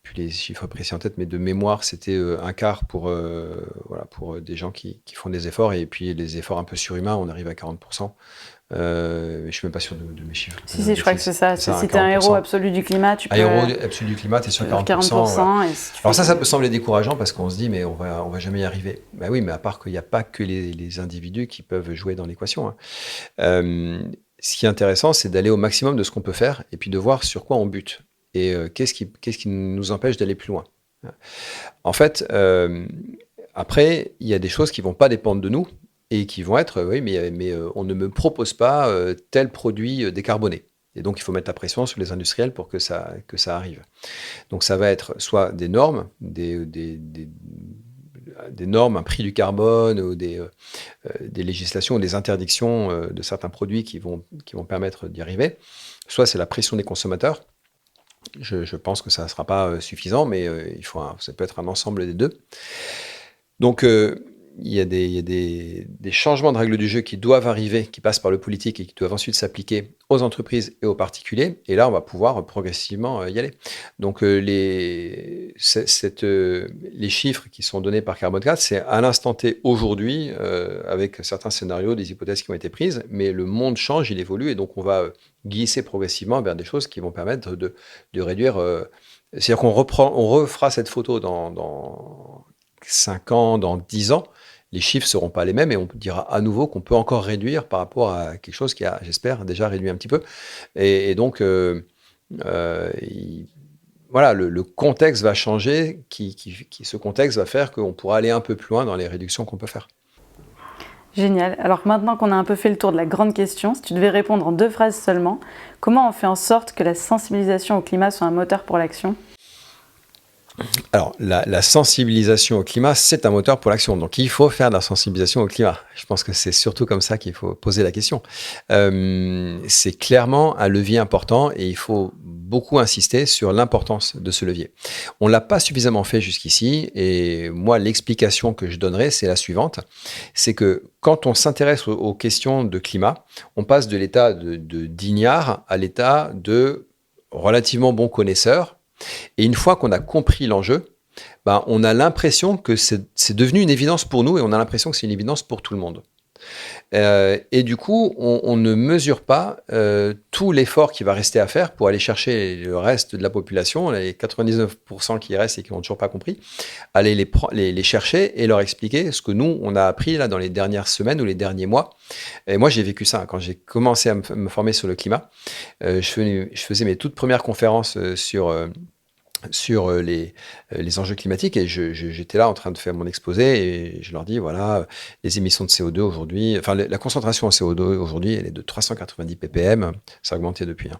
plus les chiffres précis en tête, mais de mémoire, c'était un quart pour des gens qui font des efforts. Et puis les efforts un peu surhumains, on arrive à 40%. Je ne suis même pas sûr de mes chiffres. Si, je crois que c'est ça. Si tu es un héros absolu du climat, tu peux... Un héros absolu du climat, tu es sur 40%. Ouais. Alors ça peut sembler décourageant parce qu'on se dit, mais on va jamais y arriver. Ben oui, mais à part qu'il n'y a pas que les individus qui peuvent jouer dans l'équation. Hein. Ce qui est intéressant, c'est d'aller au maximum de ce qu'on peut faire et puis de voir sur quoi on bute. Et qu'est-ce qui nous empêche d'aller plus loin. En fait, après, il y a des choses qui ne vont pas dépendre de nous, et qui vont être, oui, mais on ne me propose pas tel produit décarboné. Et donc, il faut mettre la pression sur les industriels pour que ça arrive. Donc, ça va être soit des normes, des normes, un prix du carbone, ou des législations ou des interdictions de certains produits qui vont permettre d'y arriver. Soit c'est la pression des consommateurs. Je pense que ça ne sera pas suffisant, mais ça peut être un ensemble des deux. Donc, il y a des changements de règles du jeu qui doivent arriver, qui passent par le politique et qui doivent ensuite s'appliquer aux entreprises et aux particuliers. Et là, on va pouvoir progressivement y aller. Donc, les chiffres qui sont donnés par Carbone 4, c'est à l'instant T aujourd'hui, avec certains scénarios, des hypothèses qui ont été prises, mais le monde change, il évolue, et donc on va glisser progressivement vers des choses qui vont permettre de réduire. C'est-à-dire on refera cette photo dans 5 ans, dans 10 ans, les chiffres ne seront pas les mêmes et on dira à nouveau qu'on peut encore réduire par rapport à quelque chose qui a, j'espère, déjà réduit un petit peu. Et donc, voilà, le contexte va changer, ce contexte va faire qu'on pourra aller un peu plus loin dans les réductions qu'on peut faire. Génial. Alors maintenant qu'on a un peu fait le tour de la grande question, si tu devais répondre en 2 phrases seulement, comment on fait en sorte que la sensibilisation au climat soit un moteur pour l'action ? Alors, la sensibilisation au climat, c'est un moteur pour l'action. Donc, il faut faire de la sensibilisation au climat. Je pense que c'est surtout comme ça qu'il faut poser la question. C'est clairement un levier important et il faut beaucoup insister sur l'importance de ce levier. On ne l'a pas suffisamment fait jusqu'ici et moi, l'explication que je donnerai, c'est la suivante. C'est que quand on s'intéresse aux questions de climat, on passe de l'état d'ignare à l'état de relativement bon connaisseur. Et une fois qu'on a compris l'enjeu, on a l'impression que c'est devenu une évidence pour nous et on a l'impression que c'est une évidence pour tout le monde. Et du coup, on ne mesure pas tout l'effort qui va rester à faire pour aller chercher le reste de la population, les 99% qui restent et qui n'ont toujours pas compris, aller les chercher et leur expliquer ce que nous, on a appris là, dans les dernières semaines ou les derniers mois. Et moi, j'ai vécu ça. Quand j'ai commencé à me former sur le climat, je faisais mes toutes premières conférences sur les enjeux climatiques et j'étais là en train de faire mon exposé et je leur dis voilà, les émissions de CO2 aujourd'hui, enfin la concentration en CO2 aujourd'hui elle est de 390 ppm, ça a augmenté depuis.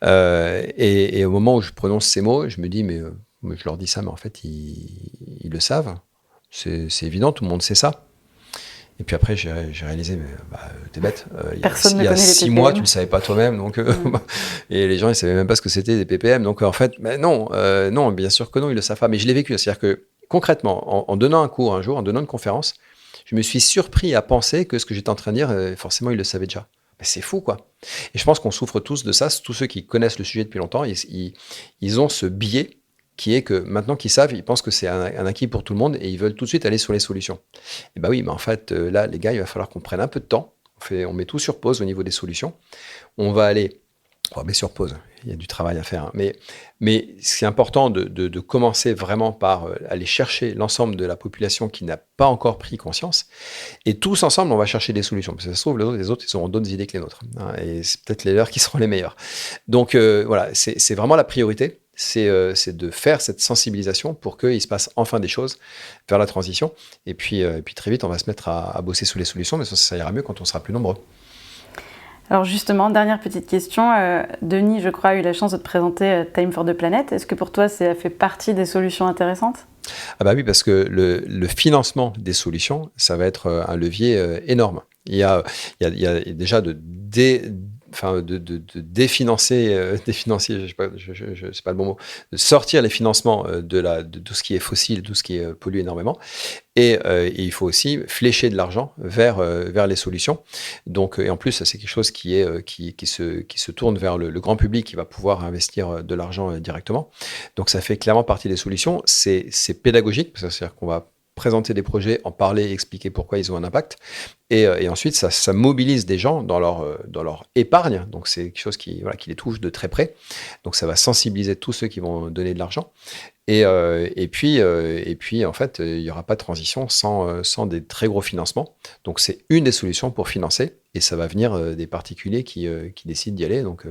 Et au moment où je prononce ces mots, je me dis mais je leur dis ça, mais en fait ils le savent, c'est évident, tout le monde sait ça. Et puis après, j'ai réalisé, mais t'es bête. Il y a 6 mois, tu ne le savais pas toi-même. Donc, et les gens, ils ne savaient même pas ce que c'était des ppm. Donc, en fait, non, bien sûr que non, ils ne le savent pas. Mais je l'ai vécu. C'est-à-dire que, concrètement, en donnant un cours un jour, en donnant une conférence, je me suis surpris à penser que ce que j'étais en train de dire, forcément, ils le savaient déjà. Mais c'est fou, quoi. Et je pense qu'on souffre tous de ça. Tous ceux qui connaissent le sujet depuis longtemps, ils ont ce biais qui est que maintenant qu'ils savent, ils pensent que c'est un acquis pour tout le monde et ils veulent tout de suite aller sur les solutions. Et oui, mais en fait, là, les gars, il va falloir qu'on prenne un peu de temps. On met tout sur pause au niveau des solutions. On va mettre sur pause, il y a du travail à faire. Mais c'est important de commencer vraiment par aller chercher l'ensemble de la population qui n'a pas encore pris conscience. Et tous ensemble, on va chercher des solutions. Parce que ça se trouve, les autres, ils auront d'autres idées que les nôtres. Et c'est peut-être les leurs qui seront les meilleures. Donc voilà, c'est vraiment la priorité. C'est de faire cette sensibilisation pour qu'il se passe enfin des choses vers la transition. Et puis très vite, on va se mettre à bosser sur les solutions, mais ça ira mieux quand on sera plus nombreux. Alors justement, dernière petite question. Denis, je crois, a eu la chance de te présenter Time for the Planet. Est-ce que pour toi, ça fait partie des solutions intéressantes ? Ah oui, parce que le financement des solutions, ça va être un levier énorme. Il y a déjà de définancer, je sais pas le bon mot, de sortir les financements de tout ce qui est fossile, tout ce qui est pollue énormément. Et il faut aussi flécher de l'argent vers les solutions. Donc, et en plus, c'est quelque chose qui se tourne vers le grand public qui va pouvoir investir de l'argent directement. Donc, ça fait clairement partie des solutions. C'est pédagogique, c'est-à-dire qu'on va présenter des projets, en parler, expliquer pourquoi ils ont un impact. Et ensuite, ça mobilise des gens dans leur épargne. Donc, c'est quelque chose qui les touche de très près. Donc, ça va sensibiliser tous ceux qui vont donner de l'argent. Et puis, en fait, il n'y aura pas de transition sans des très gros financements. Donc, c'est une des solutions pour financer. Et ça va venir des particuliers qui décident d'y aller. Donc,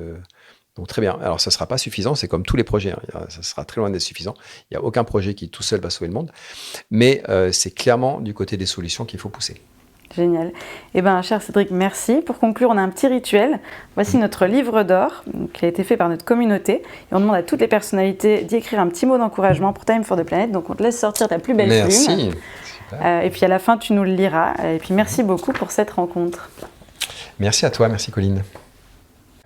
très bien. Alors, ça ne sera pas suffisant. C'est comme tous les projets. Ça sera très loin d'être suffisant. Il n'y a aucun projet qui tout seul va sauver le monde. Mais c'est clairement du côté des solutions qu'il faut pousser. Génial. Eh bien, cher Cédric, merci. Pour conclure, on a un petit rituel. Voici notre livre d'or, qui a été fait par notre communauté. Et on demande à toutes les personnalités d'y écrire un petit mot d'encouragement pour Time for the Planet. Donc, on te laisse sortir ta plus belle plume. Merci. Et puis, à la fin, tu nous le liras. Et puis, merci beaucoup pour cette rencontre. Merci à toi. Merci, Colline.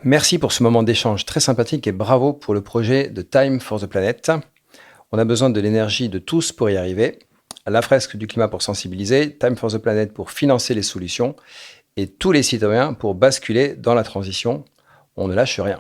Merci pour ce moment d'échange très sympathique et bravo pour le projet de Time for the Planet. On a besoin de l'énergie de tous pour y arriver. La Fresque du climat pour sensibiliser, Time for the Planet pour financer les solutions et tous les citoyens pour basculer dans la transition. On ne lâche rien.